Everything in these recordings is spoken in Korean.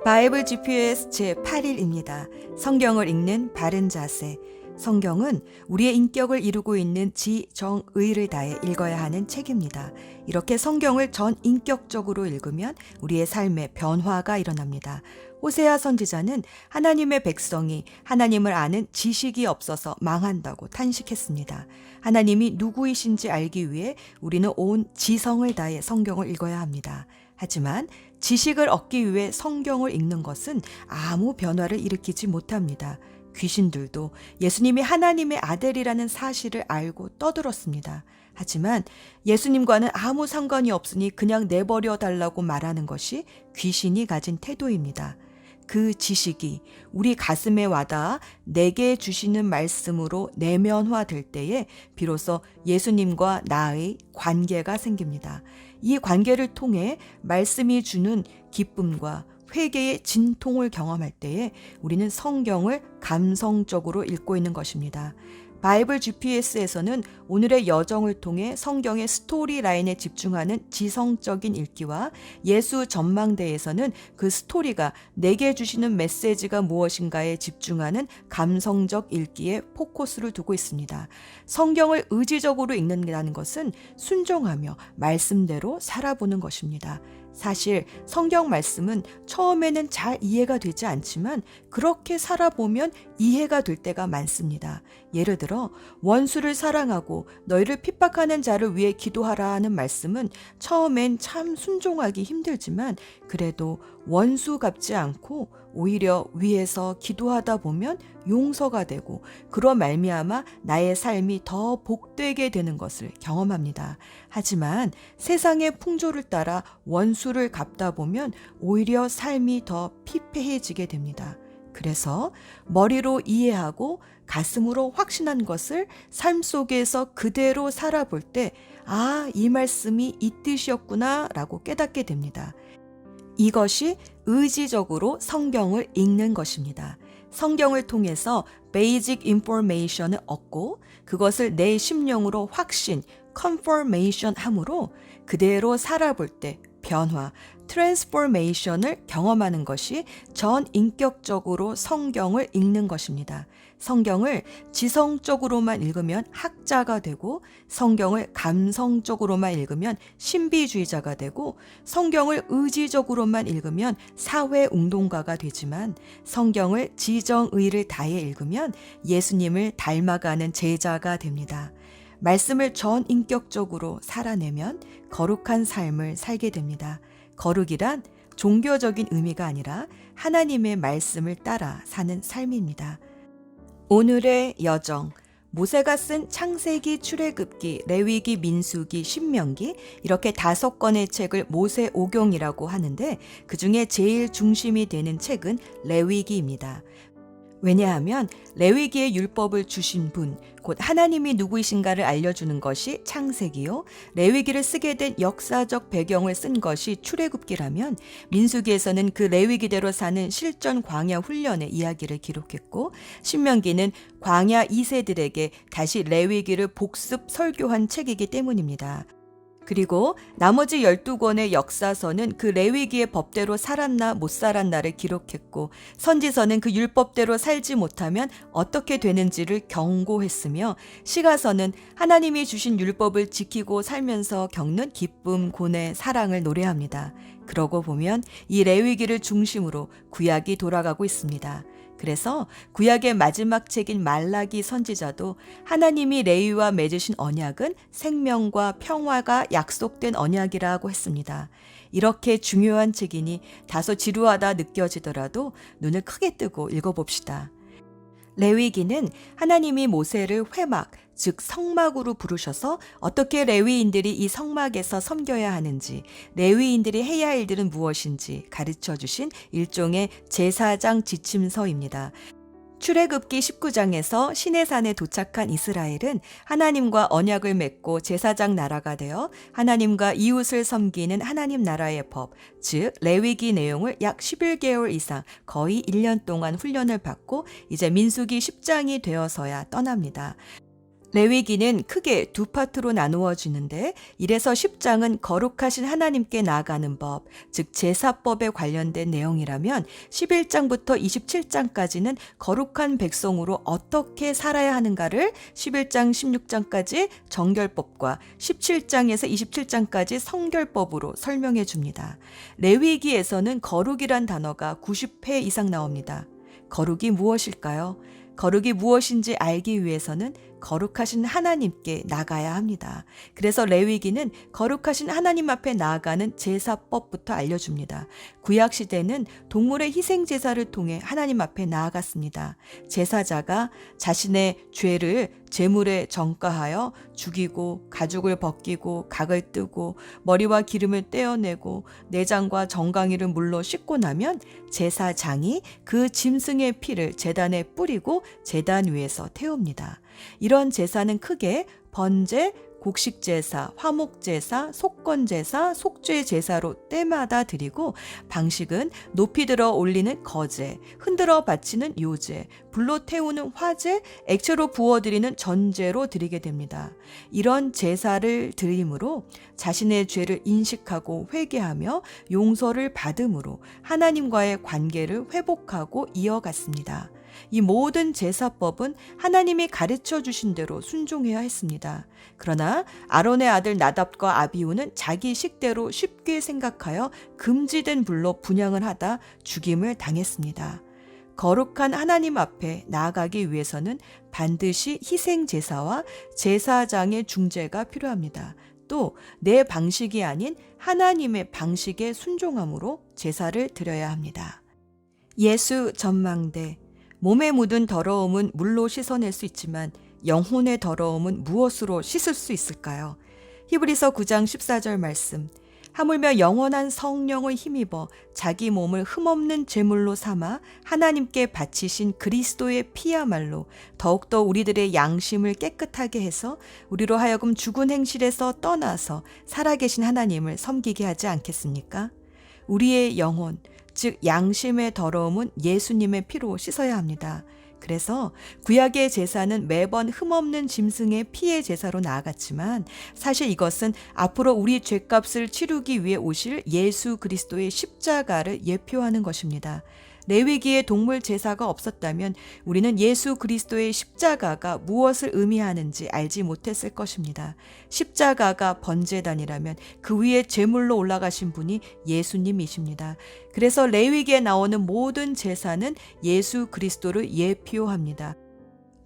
바이블 GPS 제8일입니다. 성경을 읽는 바른 자세. 성경은 우리의 인격을 이루고 있는 지정의를 다해 읽어야 하는 책입니다. 이렇게 성경을 전인격적으로 읽으면 우리의 삶에 변화가 일어납니다. 호세아 선지자는 하나님의 백성이 하나님을 아는 지식이 없어서 망한다고 탄식했습니다. 하나님이 누구이신지 알기 위해 우리는 온 지성을 다해 성경을 읽어야 합니다. 하지만 지식을 얻기 위해 성경을 읽는 것은 아무 변화를 일으키지 못합니다. 귀신들도 예수님이 하나님의 아들이라는 사실을 알고 떠들었습니다. 하지만 예수님과는 아무 상관이 없으니 그냥 내버려 달라고 말하는 것이 귀신이 가진 태도입니다. 그 지식이 우리 가슴에 와닿아 내게 주시는 말씀으로 내면화될 때에 비로소 예수님과 나의 관계가 생깁니다. 이 관계를 통해 말씀이 주는 기쁨과 회개의 진통을 경험할 때에 우리는 성경을 감성적으로 읽고 있는 것입니다. 바이블 GPS에서는 오늘의 여정을 통해 성경의 스토리라인에 집중하는 지성적인 읽기와 예수 전망대에서는 그 스토리가 내게 주시는 메시지가 무엇인가에 집중하는 감성적 읽기에 포커스를 두고 있습니다. 성경을 의지적으로 읽는다는 것은 순종하며 말씀대로 살아보는 것입니다. 사실 성경 말씀은 처음에는 잘 이해가 되지 않지만 그렇게 살아보면 이해가 될 때가 많습니다. 예를 들어 원수를 사랑하고 너희를 핍박하는 자를 위해 기도하라 하는 말씀은 처음엔 참 순종하기 힘들지만 그래도 원수 갚지 않고 오히려 위에서 기도하다 보면 용서가 되고 그로 말미암아 나의 삶이 더 복되게 되는 것을 경험합니다. 하지만 세상의 풍조를 따라 원수를 갚다 보면 오히려 삶이 더 피폐해지게 됩니다. 그래서 머리로 이해하고 가슴으로 확신한 것을 삶 속에서 그대로 살아볼 때 이 말씀이 이 뜻이었구나 라고 깨닫게 됩니다. 이것이 의지적으로 성경을 읽는 것입니다. 성경을 통해서 베이직 인포메이션을 얻고 그것을 내 심령으로 확신, 컨포메이션 함으로 그대로 살아볼 때 변화, 트랜스포메이션을 경험하는 것이 전인격적으로 성경을 읽는 것입니다. 성경을 지성적으로만 읽으면 학자가 되고 성경을 감성적으로만 읽으면 신비주의자가 되고 성경을 의지적으로만 읽으면 사회운동가가 되지만 성경을 지정의를 다해 읽으면 예수님을 닮아가는 제자가 됩니다. 말씀을 전인격적으로 살아내면 거룩한 삶을 살게 됩니다. 거룩이란 종교적인 의미가 아니라 하나님의 말씀을 따라 사는 삶입니다. 오늘의 여정, 모세가 쓴 창세기, 출애굽기, 레위기, 민수기, 신명기 이렇게 5권의 책을 모세오경이라고 하는데 그중에 제일 중심이 되는 책은 레위기입니다. 왜냐하면 레위기의 율법을 주신 분, 곧 하나님이 누구이신가를 알려주는 것이 창세기요. 레위기를 쓰게 된 역사적 배경을 쓴 것이 출애굽기라면 민수기에서는 그 레위기대로 사는 실전 광야 훈련의 이야기를 기록했고 신명기는 광야 2세들에게 다시 레위기를 복습 설교한 책이기 때문입니다. 그리고 나머지 12권의 역사서는 그 레위기의 법대로 살았나 못 살았나를 기록했고 선지서는 그 율법대로 살지 못하면 어떻게 되는지를 경고했으며 시가서는 하나님이 주신 율법을 지키고 살면서 겪는 기쁨, 고뇌, 사랑을 노래합니다. 그러고 보면 이 레위기를 중심으로 구약이 돌아가고 있습니다. 그래서 구약의 마지막 책인 말라기 선지자도 하나님이 레위와 맺으신 언약은 생명과 평화가 약속된 언약이라고 했습니다. 이렇게 중요한 책이니 다소 지루하다 느껴지더라도 눈을 크게 뜨고 읽어봅시다. 레위기는 하나님이 모세를 회막, 즉 성막으로 부르셔서 어떻게 레위인들이 이 성막에서 섬겨야 하는지, 레위인들이 해야 할 일들은 무엇인지 가르쳐 주신 일종의 제사장 지침서입니다. 출애굽기 19장에서 시내산에 도착한 이스라엘은 하나님과 언약을 맺고 제사장 나라가 되어 하나님과 이웃을 섬기는 하나님 나라의 법, 즉 레위기 내용을 약 11개월 이상 거의 1년 동안 훈련을 받고 이제 민수기 10장이 되어서야 떠납니다. 레위기는 크게 두 파트로 나누어지는데 1에서 10장은 거룩하신 하나님께 나아가는 법, 즉 제사법에 관련된 내용이라면 11장부터 27장까지는 거룩한 백성으로 어떻게 살아야 하는가를 11장, 16장까지 정결법과 17장에서 27장까지 성결법으로 설명해 줍니다. 레위기에서는 거룩이란 단어가 90회 이상 나옵니다. 거룩이 무엇일까요? 거룩이 무엇인지 알기 위해서는 거룩하신 하나님께 나가야 합니다. 그래서 레위기는 거룩하신 하나님 앞에 나아가는 제사법부터 알려줍니다. 구약시대는 동물의 희생제사를 통해 하나님 앞에 나아갔습니다. 제사자가 자신의 죄를 제물에 전가하여 죽이고 가죽을 벗기고 각을 뜨고 머리와 기름을 떼어내고 내장과 정강이를 물로 씻고 나면 제사장이 그 짐승의 피를 제단에 뿌리고 제단 위에서 태웁니다. 이런 제사는 크게 번제, 곡식제사, 화목제사, 속건제사, 속죄제사로 때마다 드리고 방식은 높이 들어 올리는 거제, 흔들어 바치는 요제, 불로 태우는 화제, 액체로 부어드리는 전제로 드리게 됩니다. 이런 제사를 드림으로 자신의 죄를 인식하고 회개하며 용서를 받음으로 하나님과의 관계를 회복하고 이어갔습니다. 이 모든 제사법은 하나님이 가르쳐 주신 대로 순종해야 했습니다. 그러나 아론의 아들 나답과 아비후는 자기 식대로 쉽게 생각하여 금지된 불로 분향을 하다 죽임을 당했습니다. 거룩한 하나님 앞에 나아가기 위해서는 반드시 희생 제사와 제사장의 중재가 필요합니다. 또 내 방식이 아닌 하나님의 방식에 순종함으로 제사를 드려야 합니다. 예수 전망대. 몸에 묻은 더러움은 물로 씻어낼 수 있지만 영혼의 더러움은 무엇으로 씻을 수 있을까요? 히브리서 9장 14절 말씀. 하물며 영원한 성령을 힘입어 자기 몸을 흠없는 제물로 삼아 하나님께 바치신 그리스도의 피야말로 더욱더 우리들의 양심을 깨끗하게 해서 우리로 하여금 죽은 행실에서 떠나서 살아계신 하나님을 섬기게 하지 않겠습니까? 우리의 영혼, 즉 양심의 더러움은 예수님의 피로 씻어야 합니다. 그래서 구약의 제사는 매번 흠없는 짐승의 피의 제사로 나아갔지만 사실 이것은 앞으로 우리 죄값을 치르기 위해 오실 예수 그리스도의 십자가를 예표하는 것입니다. 레위기에 동물 제사가 없었다면 우리는 예수 그리스도의 십자가가 무엇을 의미하는지 알지 못했을 것입니다. 십자가가 번제단이라면 그 위에 제물로 올라가신 분이 예수님이십니다. 그래서 레위기에 나오는 모든 제사는 예수 그리스도를 예표합니다.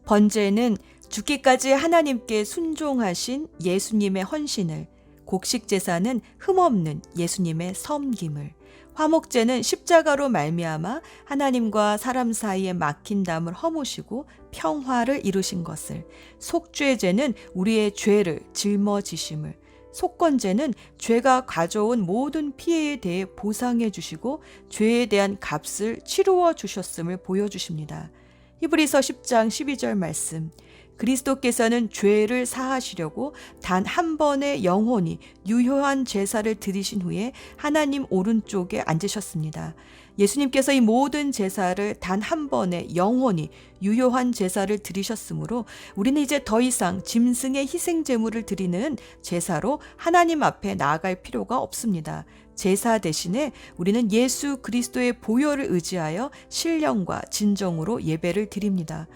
번제는 죽기까지 하나님께 순종하신 예수님의 헌신을, 곡식 제사는 흠없는 예수님의 섬김을, 화목제는 십자가로 말미암아 하나님과 사람 사이에 막힌 담을 허무시고 평화를 이루신 것을, 속죄제는 우리의 죄를 짊어지심을, 속건제는 죄가 가져온 모든 피해에 대해 보상해 주시고 죄에 대한 값을 치루어 주셨음을 보여주십니다. 히브리서 10장 12절 말씀. 그리스도께서는 죄를 사하시려고 단 한 번의 영원히 유효한 제사를 드리신 후에 하나님 오른쪽에 앉으셨습니다. 예수님께서 이 모든 제사를 단 한 번의 영원히 유효한 제사를 드리셨으므로 우리는 이제 더 이상 짐승의 희생 제물을 드리는 제사로 하나님 앞에 나아갈 필요가 없습니다. 제사 대신에 우리는 예수 그리스도의 보혈을 의지하여 신령과 진정으로 예배를 드립니다.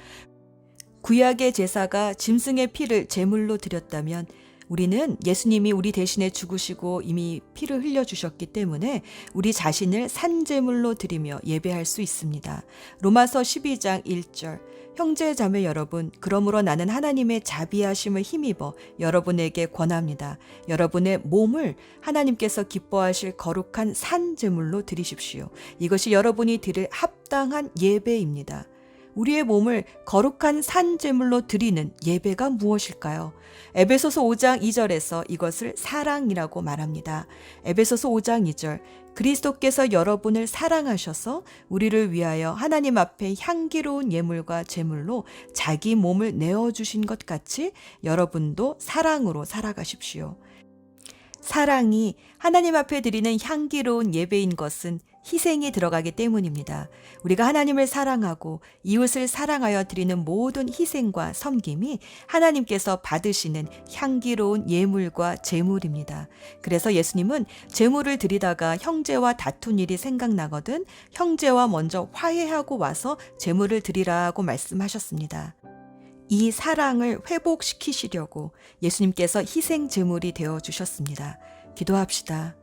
구약의 제사가 짐승의 피를 제물로 드렸다면 우리는 예수님이 우리 대신에 죽으시고 이미 피를 흘려주셨기 때문에 우리 자신을 산제물로 드리며 예배할 수 있습니다. 로마서 12장 1절. 형제 자매 여러분, 그러므로 나는 하나님의 자비하심을 힘입어 여러분에게 권합니다. 여러분의 몸을 하나님께서 기뻐하실 거룩한 산제물로 드리십시오. 이것이 여러분이 드릴 합당한 예배입니다. 우리의 몸을 거룩한 산제물로 드리는 예배가 무엇일까요? 에베소서 5장 2절에서 이것을 사랑이라고 말합니다. 에베소서 5장 2절. 그리스도께서 여러분을 사랑하셔서 우리를 위하여 하나님 앞에 향기로운 예물과 제물로 자기 몸을 내어주신 것 같이 여러분도 사랑으로 살아가십시오. 사랑이 하나님 앞에 드리는 향기로운 예배인 것은 희생이 들어가기 때문입니다. 우리가 하나님을 사랑하고 이웃을 사랑하여 드리는 모든 희생과 섬김이 하나님께서 받으시는 향기로운 예물과 제물입니다. 그래서 예수님은 제물을 드리다가 형제와 다툰 일이 생각나거든 형제와 먼저 화해하고 와서 제물을 드리라고 말씀하셨습니다. 이 사랑을 회복시키시려고 예수님께서 희생 제물이 되어 주셨습니다. 기도합시다.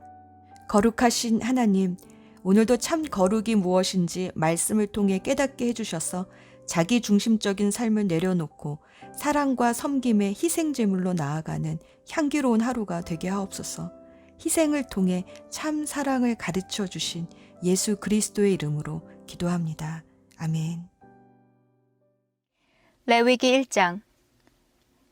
거룩하신 하나님, 오늘도 참 거룩이 무엇인지 말씀을 통해 깨닫게 해주셔서 자기 중심적인 삶을 내려놓고 사랑과 섬김의 희생 제물로 나아가는 향기로운 하루가 되게 하옵소서. 희생을 통해 참 사랑을 가르쳐 주신 예수 그리스도의 이름으로 기도합니다. 아멘. 레위기 1장.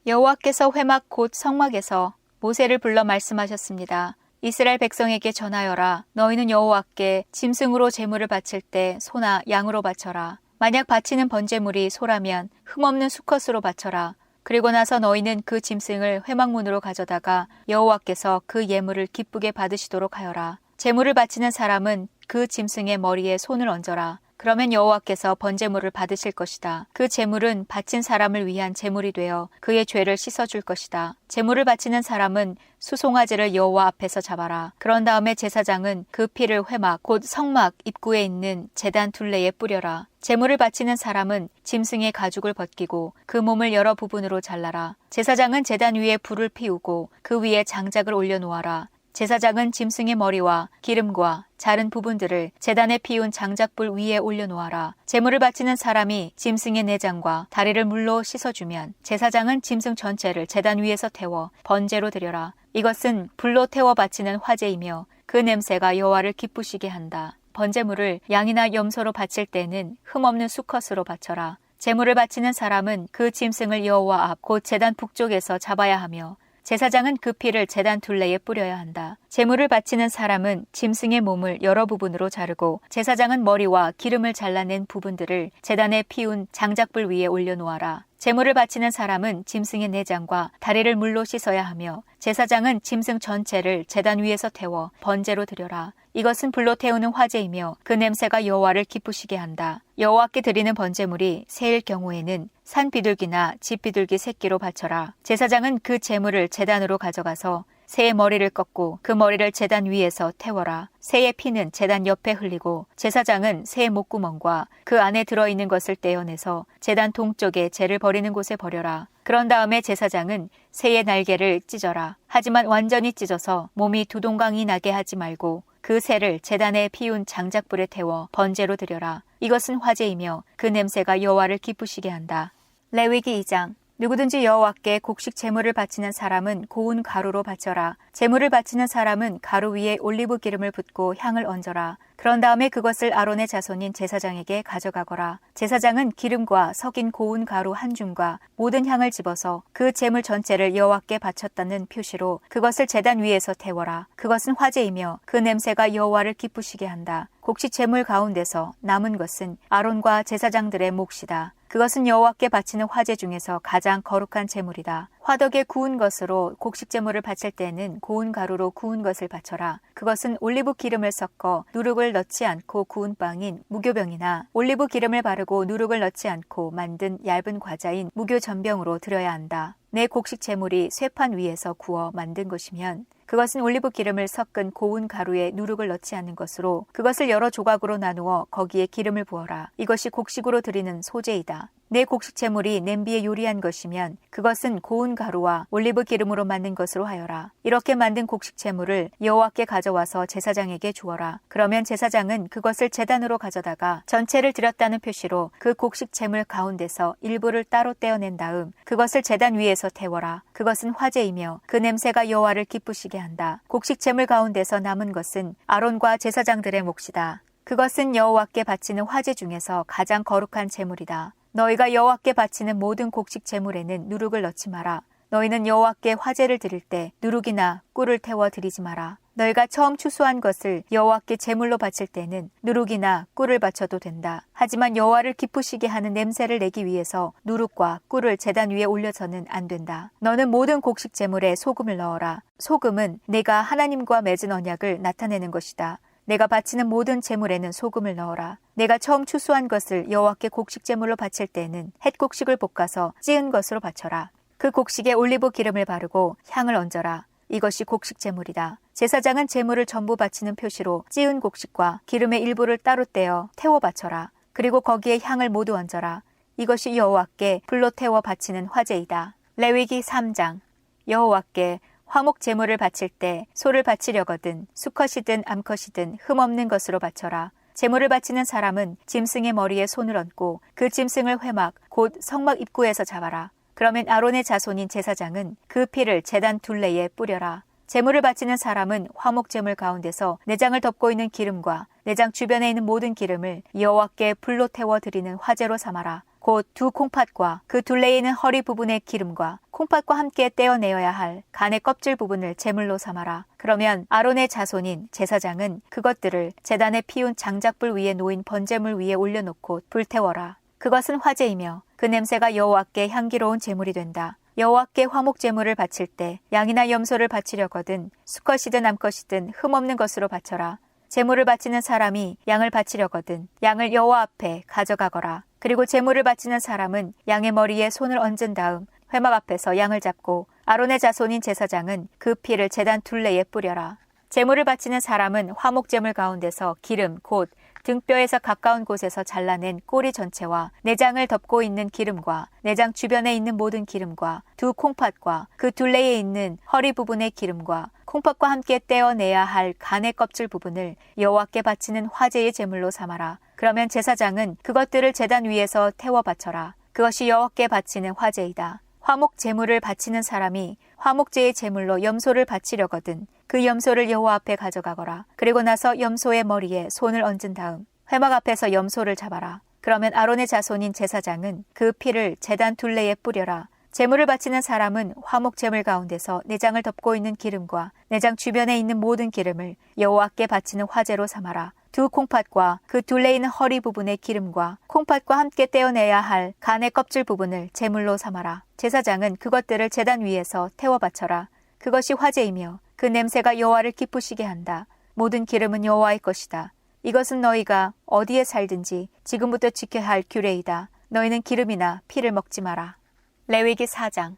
여호와께서 회막 곧 성막에서 모세를 불러 말씀하셨습니다. 이스라엘 백성에게 전하여라. 너희는 여호와께 짐승으로 제물을 바칠 때 소나 양으로 바쳐라. 만약 바치는 번제물이 소라면 흠없는 수컷으로 바쳐라. 그리고 나서 너희는 그 짐승을 회막문으로 가져다가 여호와께서 그 예물을 기쁘게 받으시도록 하여라. 제물을 바치는 사람은 그 짐승의 머리에 손을 얹어라. 그러면 여호와께서 번제물을 받으실 것이다. 그 제물은 바친 사람을 위한 제물이 되어 그의 죄를 씻어줄 것이다. 제물을 바치는 사람은 수송아지를 여호와 앞에서 잡아라. 그런 다음에 제사장은 그 피를 회막 곧 성막 입구에 있는 제단 둘레에 뿌려라. 제물을 바치는 사람은 짐승의 가죽을 벗기고 그 몸을 여러 부분으로 잘라라. 제사장은 제단 위에 불을 피우고 그 위에 장작을 올려놓아라. 제사장은 짐승의 머리와 기름과 자른 부분들을 제단에 피운 장작불 위에 올려놓아라. 제물을 바치는 사람이 짐승의 내장과 다리를 물로 씻어주면 제사장은 짐승 전체를 제단 위에서 태워 번제로 드려라. 이것은 불로 태워 바치는 화제이며 그 냄새가 여호와를 기쁘시게 한다. 번제물을 양이나 염소로 바칠 때는 흠없는 수컷으로 바쳐라. 제물을 바치는 사람은 그 짐승을 여호와 앞 곧 제단 북쪽에서 잡아야 하며 제사장은 그 피를 제단 둘레에 뿌려야 한다. 제물을 바치는 사람은 짐승의 몸을 여러 부분으로 자르고 제사장은 머리와 기름을 잘라낸 부분들을 제단에 피운 장작불 위에 올려놓아라. 제물을 바치는 사람은 짐승의 내장과 다리를 물로 씻어야 하며 제사장은 짐승 전체를 제단 위에서 태워 번제로 드려라. 이것은 불로 태우는 화제이며 그 냄새가 여호와를 기쁘시게 한다. 여호와께 드리는 번제물이 새일 경우에는 산 비둘기나 집 비둘기 새끼로 바쳐라. 제사장은 그 제물을 제단으로 가져가서 새의 머리를 꺾고 그 머리를 제단 위에서 태워라. 새의 피는 제단 옆에 흘리고 제사장은 새의 목구멍과 그 안에 들어있는 것을 떼어내서 제단 동쪽에 재를 버리는 곳에 버려라. 그런 다음에 제사장은 새의 날개를 찢어라. 하지만 완전히 찢어서 몸이 두 동강이 나게 하지 말고 그 새를 제단에 피운 장작불에 태워 번제로 드려라. 이것은 화제이며 그 냄새가 여호와를 기쁘시게 한다. 레위기 2장. 누구든지 여호와께 곡식 제물을 바치는 사람은 고운 가루로 바쳐라. 제물을 바치는 사람은 가루 위에 올리브 기름을 붓고 향을 얹어라. 그런 다음에 그것을 아론의 자손인 제사장에게 가져가거라. 제사장은 기름과 석인 고운 가루 한 줌과 모든 향을 집어서 그 제물 전체를 여호와께 바쳤다는 표시로 그것을 제단 위에서 태워라. 그것은 화제이며 그 냄새가 여호와를 기쁘시게 한다. 곡식 제물 가운데서 남은 것은 아론과 제사장들의 몫이다. 그것은 여호와께 바치는 화제 중에서 가장 거룩한 제물이다. 화덕에 구운 것으로 곡식 제물을 바칠 때는 고운 가루로 구운 것을 바쳐라. 그것은 올리브 기름을 섞어 누룩을 넣지 않고 구운 빵인 무교병이나 올리브 기름을 바르고 누룩을 넣지 않고 만든 얇은 과자인 무교전병으로 드려야 한다. 내 곡식 제물이 쇠판 위에서 구워 만든 것이면 그것은 올리브 기름을 섞은 고운 가루에 누룩을 넣지 않는 것으로 그것을 여러 조각으로 나누어 거기에 기름을 부어라. 이것이 곡식으로 드리는 소제이다. 내 곡식 제물이 냄비에 요리한 것이면 그것은 고운 가루와 올리브 기름으로 만든 것으로 하여라. 이렇게 만든 곡식 제물을 여호와께 가져와서 제사장에게 주어라. 그러면 제사장은 그것을 제단으로 가져다가 전체를 드렸다는 표시로 그 곡식 제물 가운데서 일부를 따로 떼어낸 다음 그것을 제단 위에서 태워라. 그것은 화제이며 그 냄새가 여호와를 기쁘시게 한다. 곡식 제물 가운데서 남은 것은 아론과 제사장들의 몫이다. 그것은 여호와께 바치는 화제 중에서 가장 거룩한 제물이다. 너희가 여호와께 바치는 모든 곡식 제물에는 누룩을 넣지 마라. 너희는 여호와께 화제를 드릴 때 누룩이나 꿀을 태워 드리지 마라. 너희가 처음 추수한 것을 여호와께 제물로 바칠 때는 누룩이나 꿀을 바쳐도 된다. 하지만 여호와를 기쁘시게 하는 냄새를 내기 위해서 누룩과 꿀을 제단 위에 올려서는 안 된다. 너는 모든 곡식 제물에 소금을 넣어라. 소금은 내가 하나님과 맺은 언약을 나타내는 것이다. 내가 바치는 모든 제물에는 소금을 넣어라. 내가 처음 추수한 것을 여호와께 곡식 제물로 바칠 때에는 햇곡식을 볶아서 찌은 것으로 바쳐라. 그 곡식에 올리브 기름을 바르고 향을 얹어라. 이것이 곡식 제물이다. 제사장은 제물을 전부 바치는 표시로 찌은 곡식과 기름의 일부를 따로 떼어 태워 바쳐라. 그리고 거기에 향을 모두 얹어라. 이것이 여호와께 불로 태워 바치는 화제이다. 레위기 3장. 여호와께 화목 제물을 바칠 때 소를 바치려거든 수컷이든 암컷이든 흠없는 것으로 바쳐라. 제물을 바치는 사람은 짐승의 머리에 손을 얹고 그 짐승을 회막 곧 성막 입구에서 잡아라. 그러면 아론의 자손인 제사장은 그 피를 제단 둘레에 뿌려라. 제물을 바치는 사람은 화목 제물 가운데서 내장을 덮고 있는 기름과 내장 주변에 있는 모든 기름을 여호와께 불로 태워 드리는 화제로 삼아라. 곧 두 콩팥과 그 둘레에 있는 허리 부분의 기름과 콩팥과 함께 떼어내어야 할 간의 껍질 부분을 제물로 삼아라. 그러면 아론의 자손인 제사장은 그것들을 제단에 피운 장작불 위에 놓인 번제물 위에 올려놓고 불태워라. 그것은 화제이며 그 냄새가 여호와께 향기로운 제물이 된다. 여호와께 화목 제물을 바칠 때 양이나 염소를 바치려거든 수컷이든 암컷이든 흠없는 것으로 바쳐라. 제물을 바치는 사람이 양을 바치려거든 양을 여호와 앞에 가져가거라. 그리고 제물을 바치는 사람은 양의 머리에 손을 얹은 다음 회막 앞에서 양을 잡고 아론의 자손인 제사장은 그 피를 제단 둘레에 뿌려라. 제물을 바치는 사람은 화목 제물 가운데서 기름 곧 등뼈에서 가까운 곳에서 잘라낸 꼬리 전체와 내장을 덮고 있는 기름과 내장 주변에 있는 모든 기름과 두 콩팥과 그 둘레에 있는 허리 부분의 기름과 콩팥과 함께 떼어내야 할 간의 껍질 부분을 여호와께 바치는 화제의 제물로 삼아라. 그러면 제사장은 그것들을 제단 위에서 태워 바쳐라. 그것이 여호와께 바치는 화제이다. 화목 제물을 바치는 사람이 화목제의 제물로 염소를 바치려거든 그 염소를 여호와 앞에 가져가거라. 그리고 나서 염소의 머리에 손을 얹은 다음 회막 앞에서 염소를 잡아라. 그러면 아론의 자손인 제사장은 그 피를 제단 둘레에 뿌려라. 제물을 바치는 사람은 화목 제물 가운데서 내장을 덮고 있는 기름과 내장 주변에 있는 모든 기름을 여호와께 바치는 화제로 삼아라. 두 콩팥과 그 둘레에 있는 허리 부분의 기름과 콩팥과 함께 떼어내야 할 간의 껍질 부분을 제물로 삼아라. 제사장은 그것들을 제단 위에서 태워 바쳐라. 그것이 화제이며 그 냄새가 여호와를 기쁘시게 한다. 모든 기름은 여호와의 것이다. 이것은 너희가 어디에 살든지 지금부터 지켜야 할 규례이다. 너희는 기름이나 피를 먹지 마라. 레위기 4장.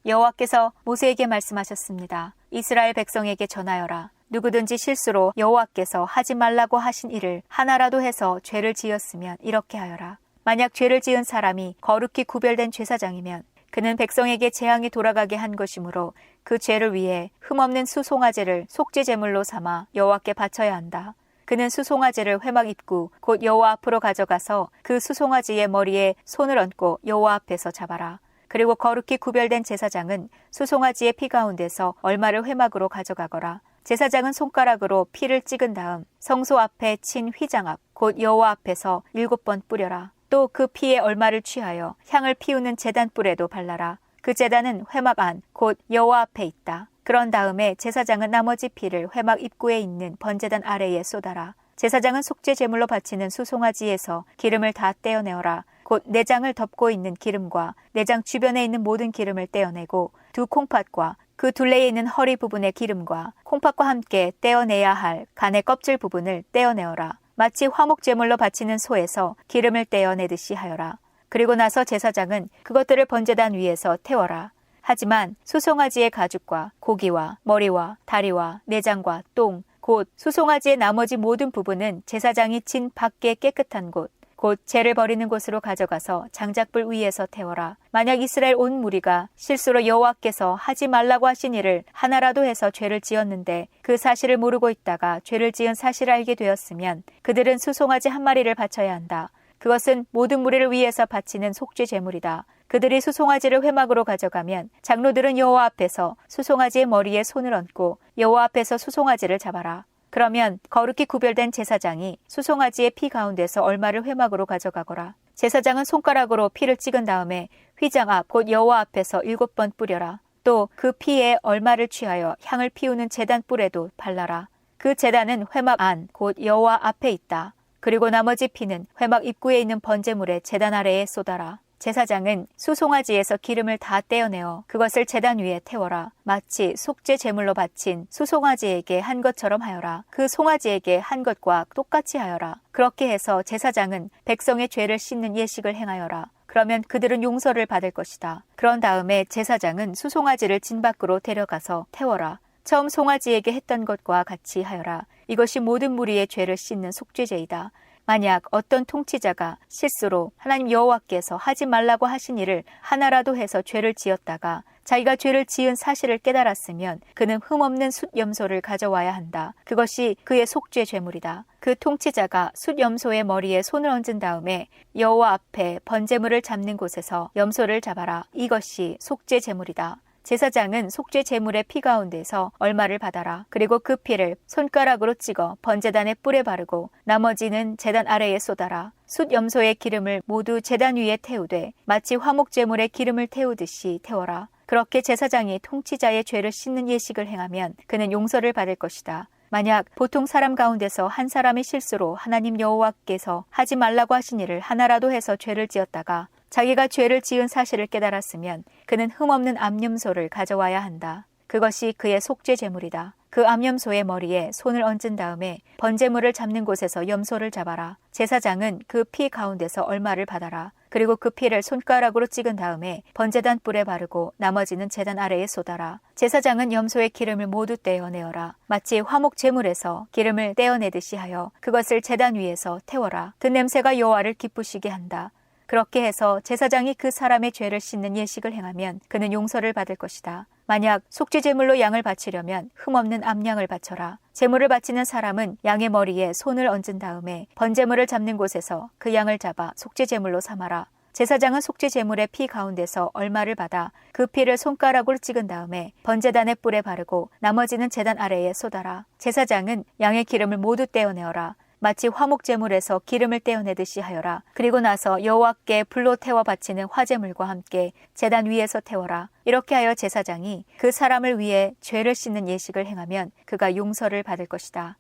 여호와께서 모세에게 말씀하셨습니다. 이스라엘 백성에게 전하여라. 누구든지 실수로 여호와께서 하지 말라고 하신 일을 하나라도 해서 죄를 지었으면 이렇게 하여라. 만약 죄를 지은 사람이 거룩히 구별된 제사장이면 그는 백성에게 재앙이 돌아가게 한 것이므로 그 죄를 위해 흠없는 수송아지를 속죄 제물로 삼아 여호와께 바쳐야 한다. 그는 수송아지를 회막 입구 곧 여호와 앞으로 가져가서 그 수송아지의 머리에 손을 얹고 여호와 앞에서 잡아라. 그리고 거룩히 구별된 제사장은 수송아지의 피 가운데서 얼마를 회막으로 가져가거라. 제사장은 손가락으로 피를 찍은 다음 성소 앞에 친 휘장 앞 곧 여호와 앞에서 7번 뿌려라. 또 그 피에 얼마를 취하여 향을 피우는 제단 뿔에도 발라라. 그 제단은 회막 안 곧 여호와 앞에 있다. 그런 다음에 제사장은 나머지 피를 회막 입구에 있는 번제단 아래에 쏟아라. 제사장은 속죄 제물로 바치는 수송아지에서 기름을 다 떼어내어라. 곧 내장을 덮고 있는 기름과 내장 주변에 있는 모든 기름을 떼어내고 두 콩팥과 그 둘레에 있는 허리 부분의 기름과 콩팥과 함께 떼어내야 할 간의 껍질 부분을 떼어내어라. 마치 화목 제물로 바치는 소에서 기름을 떼어내듯이 하여라. 그리고 나서 제사장은 그것들을 번제단 위에서 태워라. 하지만 수송아지의 가죽과 고기와 머리와 다리와 내장과 똥, 곧 수송아지의 나머지 모든 부분은 제사장이 친 밖에 깨끗한 곳, 곧 죄를 버리는 곳으로 가져가서 장작불 위에서 태워라. 만약 이스라엘 온 무리가 실수로 여호와께서 하지 말라고 하신 일을 하나라도 해서 죄를 지었는데 그 사실을 모르고 있다가 죄를 지은 사실을 알게 되었으면 그들은 수송아지 한 마리를 바쳐야 한다. 그것은 모든 무리를 위해서 바치는 속죄 제물이다. 그들이 수송아지를 회막으로 가져가면 장로들은 여호와 앞에서 수송아지의 머리에 손을 얹고 여호와 앞에서 수송아지를 잡아라. 그러면 거룩히 구별된 제사장이 수송아지의 피 가운데서 얼마를 회막으로 가져가거라. 제사장은 손가락으로 피를 찍은 다음에 휘장 앞 곧 여호와 앞에서 7번 뿌려라. 또 그 피에 얼마를 취하여 향을 피우는 제단 뿔에도 발라라. 그 제단은 회막 안 곧 여호와 앞에 있다. 그리고 나머지 피는 회막 입구에 있는 번제물의 제단 아래에 쏟아라. 제사장은 수송아지에서 기름을 다 떼어내어 그것을 제단 위에 태워라. 마치 속죄 제물로 바친 수송아지에게 한 것처럼 하여라. 그 송아지에게 한 것과 똑같이 하여라. 그렇게 해서 제사장은 백성의 죄를 씻는 예식을 행하여라. 그러면 그들은 용서를 받을 것이다. 그런 다음에 제사장은 수송아지를 진 밖으로 데려가서 태워라. 처음 송아지에게 했던 것과 같이 하여라. 이것이 모든 무리의 죄를 씻는 속죄제이다. 만약 어떤 통치자가 실수로 하나님 여호와께서 하지 말라고 하신 일을 하나라도 해서 죄를 지었다가 자기가 죄를 지은 사실을 깨달았으면 그는 흠없는 숫염소를 가져와야 한다. 그것이 그의 속죄 제물이다. 그 통치자가 숫염소의 머리에 손을 얹은 다음에 여호와 앞에 번제물을 잡는 곳에서 염소를 잡아라. 이것이 속죄 제물이다. 제사장은 속죄 제물의 피 가운데서 얼마를 받아라. 그리고 그 피를 손가락으로 찍어 번제단의 뿔에 바르고 나머지는 제단 아래에 쏟아라. 숫염소의 기름을 모두 제단 위에 태우되 마치 화목 제물의 기름을 태우듯이 태워라. 그렇게 제사장이 통치자의 죄를 씻는 예식을 행하면 그는 용서를 받을 것이다. 만약 보통 사람 가운데서 한 사람이 실수로 하나님 여호와께서 하지 말라고 하신 일을 하나라도 해서 죄를 지었다가 자기가 죄를 지은 사실을 깨달았으면 그는 흠없는 암염소를 가져와야 한다. 그것이 그의 속죄 제물이다. 그 암염소의 머리에 손을 얹은 다음에 번제물을 잡는 곳에서 염소를 잡아라. 제사장은 그 피 가운데서 얼마를 받아라. 그리고 그 피를 손가락으로 찍은 다음에 번제단 뿔에 바르고 나머지는 제단 아래에 쏟아라. 제사장은 염소의 기름을 모두 떼어내어라. 마치 화목 제물에서 기름을 떼어내듯이 하여 그것을 제단 위에서 태워라. 그 냄새가 여호와를 기쁘시게 한다. 그렇게 해서 제사장이 그 사람의 죄를 씻는 예식을 행하면 그는 용서를 받을 것이다. 만약 속죄 제물로 양을 바치려면 흠없는 암양을 바쳐라. 제물을 바치는 사람은 양의 머리에 손을 얹은 다음에 번제물을 잡는 곳에서 그 양을 잡아 속죄 제물로 삼아라. 제사장은 속죄 제물의 피 가운데서 얼마를 받아 그 피를 손가락으로 찍은 다음에 번제단의 뿔에 바르고 나머지는 제단 아래에 쏟아라. 제사장은 양의 기름을 모두 떼어내어라. 마치 화목 제물에서 기름을 떼어내듯이 하여라. 그리고 나서 여호와께 불로 태워 바치는 화제물과 함께 제단 위에서 태워라. 이렇게 하여 제사장이 그 사람을 위해 죄를 씻는 예식을 행하면 그가 용서를 받을 것이다.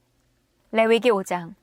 레위기 5장.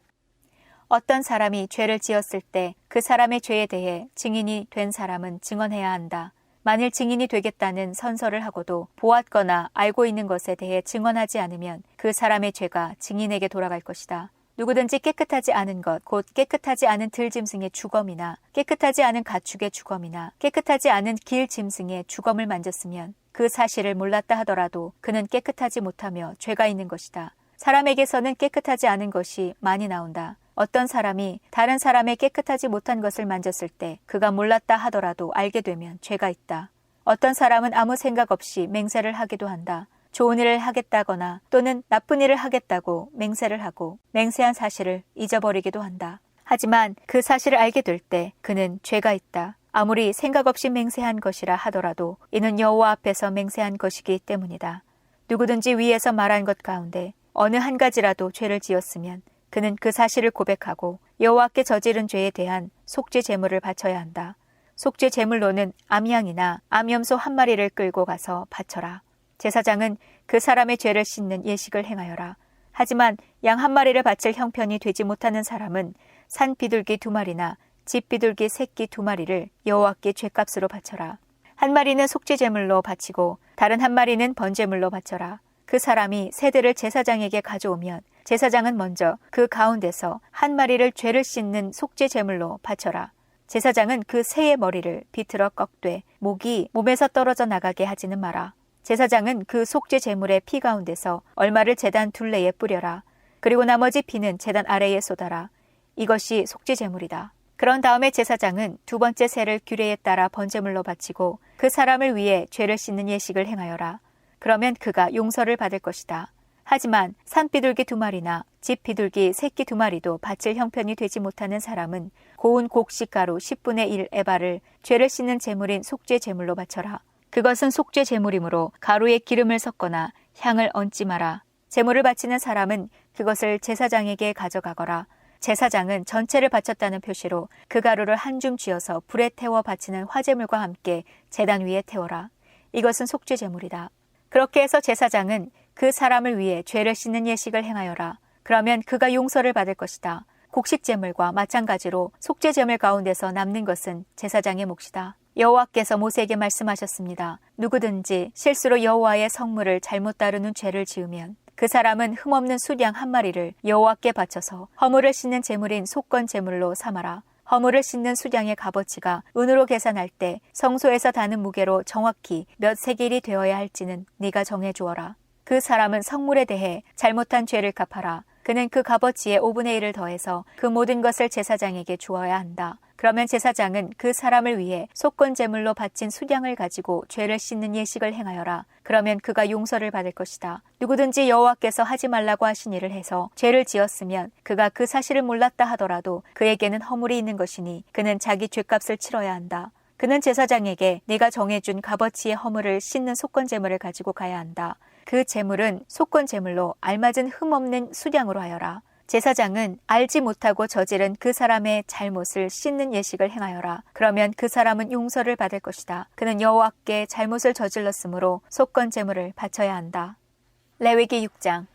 어떤 사람이 죄를 지었을 때 그 사람의 죄에 대해 증인이 된 사람은 증언해야 한다. 만일 증인이 되겠다는 선서를 하고도 보았거나 알고 있는 것에 대해 증언하지 않으면 그 사람의 죄가 증인에게 돌아갈 것이다. 누구든지 깨끗하지 않은 것, 곧 깨끗하지 않은 들짐승의 주검이나 깨끗하지 않은 가축의 주검이나 깨끗하지 않은 길 짐승의 주검을 만졌으면 그 사실을 몰랐다 하더라도 그는 깨끗하지 못하며 죄가 있는 것이다. 사람에게서는 깨끗하지 않은 것이 많이 나온다. 어떤 사람이 다른 사람의 깨끗하지 못한 것을 만졌을 때 그가 몰랐다 하더라도 알게 되면 죄가 있다. 어떤 사람은 아무 생각 없이 맹세를 하기도 한다. 좋은 일을 하겠다거나 또는 나쁜 일을 하겠다고 맹세를 하고 맹세한 사실을 잊어버리기도 한다. 하지만 그 사실을 알게 될 때 그는 죄가 있다. 아무리 생각 없이 맹세한 것이라 하더라도 이는 여호와 앞에서 맹세한 것이기 때문이다. 누구든지 위에서 말한 것 가운데 어느 한 가지라도 죄를 지었으면 그는 그 사실을 고백하고 여호와께 저지른 죄에 대한 속죄 제물을 바쳐야 한다. 속죄 제물로는 암양이나 암염소 한 마리를 끌고 가서 바쳐라. 제사장은 그 사람의 죄를 씻는 예식을 행하여라. 하지만 양 한 마리를 바칠 형편이 되지 못하는 사람은 산 비둘기 2마리나 집 비둘기 새끼 2마리를 여호와께 죄값으로 바쳐라. 한 마리는 속죄 제물로 바치고 다른 한 마리는 번제물로 바쳐라. 그 사람이 새들을 제사장에게 가져오면 제사장은 먼저 그 가운데서 한 마리를 죄를 씻는 속죄 제물로 바쳐라. 제사장은 그 새의 머리를 비틀어 꺾되 목이 몸에서 떨어져 나가게 하지는 마라. 제사장은 그 속죄 제물의 피 가운데서 얼마를 제단 둘레에 뿌려라. 그리고 나머지 피는 제단 아래에 쏟아라. 이것이 속죄 제물이다. 그런 다음에 제사장은 두 번째 새를 규례에 따라 번제물로 바치고 그 사람을 위해 죄를 씻는 예식을 행하여라. 그러면 그가 용서를 받을 것이다. 하지만 산 비둘기 2마리나 집 비둘기 새끼 2마리도 바칠 형편이 되지 못하는 사람은 고운 곡식가루 10분의 1 에바를 죄를 씻는 제물인 속죄 제물로 바쳐라. 그것은 속죄 제물이므로 가루에 기름을 섞거나 향을 얹지 마라. 제물을 바치는 사람은 그것을 제사장에게 가져가거라. 제사장은 전체를 바쳤다는 표시로 그 가루를 한 줌 쥐어서 불에 태워 바치는 화제물과 함께 제단 위에 태워라. 이것은 속죄 제물이다. 그렇게 해서 제사장은 그 사람을 위해 죄를 씻는 예식을 행하여라. 그러면 그가 용서를 받을 것이다. 곡식 제물과 마찬가지로 속죄 제물 가운데서 남는 것은 제사장의 몫이다. 여호와께서 모세에게 말씀하셨습니다. 누구든지 실수로 여호와의 성물을 잘못 다루는 죄를 지으면 그 사람은 흠없는 수양 한 마리를 여호와께 바쳐서 허물을 씻는 제물인 속건 제물로 삼아라. 허물을 씻는 수양의 값어치가 은으로 계산할 때 성소에서 다는 무게로 정확히 몇 세겔이 되어야 할지는 네가 정해 주어라. 그 사람은 성물에 대해 잘못한 죄를 갚아라. 그는 그 값어치의 5분의 1을 더해서 그 모든 것을 제사장에게 주어야 한다. 그러면 제사장은 그 사람을 위해 속건 제물로 바친 수량을 가지고 죄를 씻는 예식을 행하여라. 그러면 그가 용서를 받을 것이다. 누구든지 여호와께서 하지 말라고 하신 일을 해서 죄를 지었으면 그가 그 사실을 몰랐다 하더라도 그에게는 허물이 있는 것이니 그는 자기 죄값을 치러야 한다. 그는 제사장에게 네가 정해준 값어치의 허물을 씻는 속건 제물을 가지고 가야 한다. 그 제물은 속건 제물로 알맞은 흠없는 수량으로 하여라. 제사장은 알지 못하고 저지른 그 사람의 잘못을 씻는 예식을 행하여라. 그러면 그 사람은 용서를 받을 것이다. 그는 여호와께 잘못을 저질렀으므로 속건 제물을 바쳐야 한다. 레위기 6장.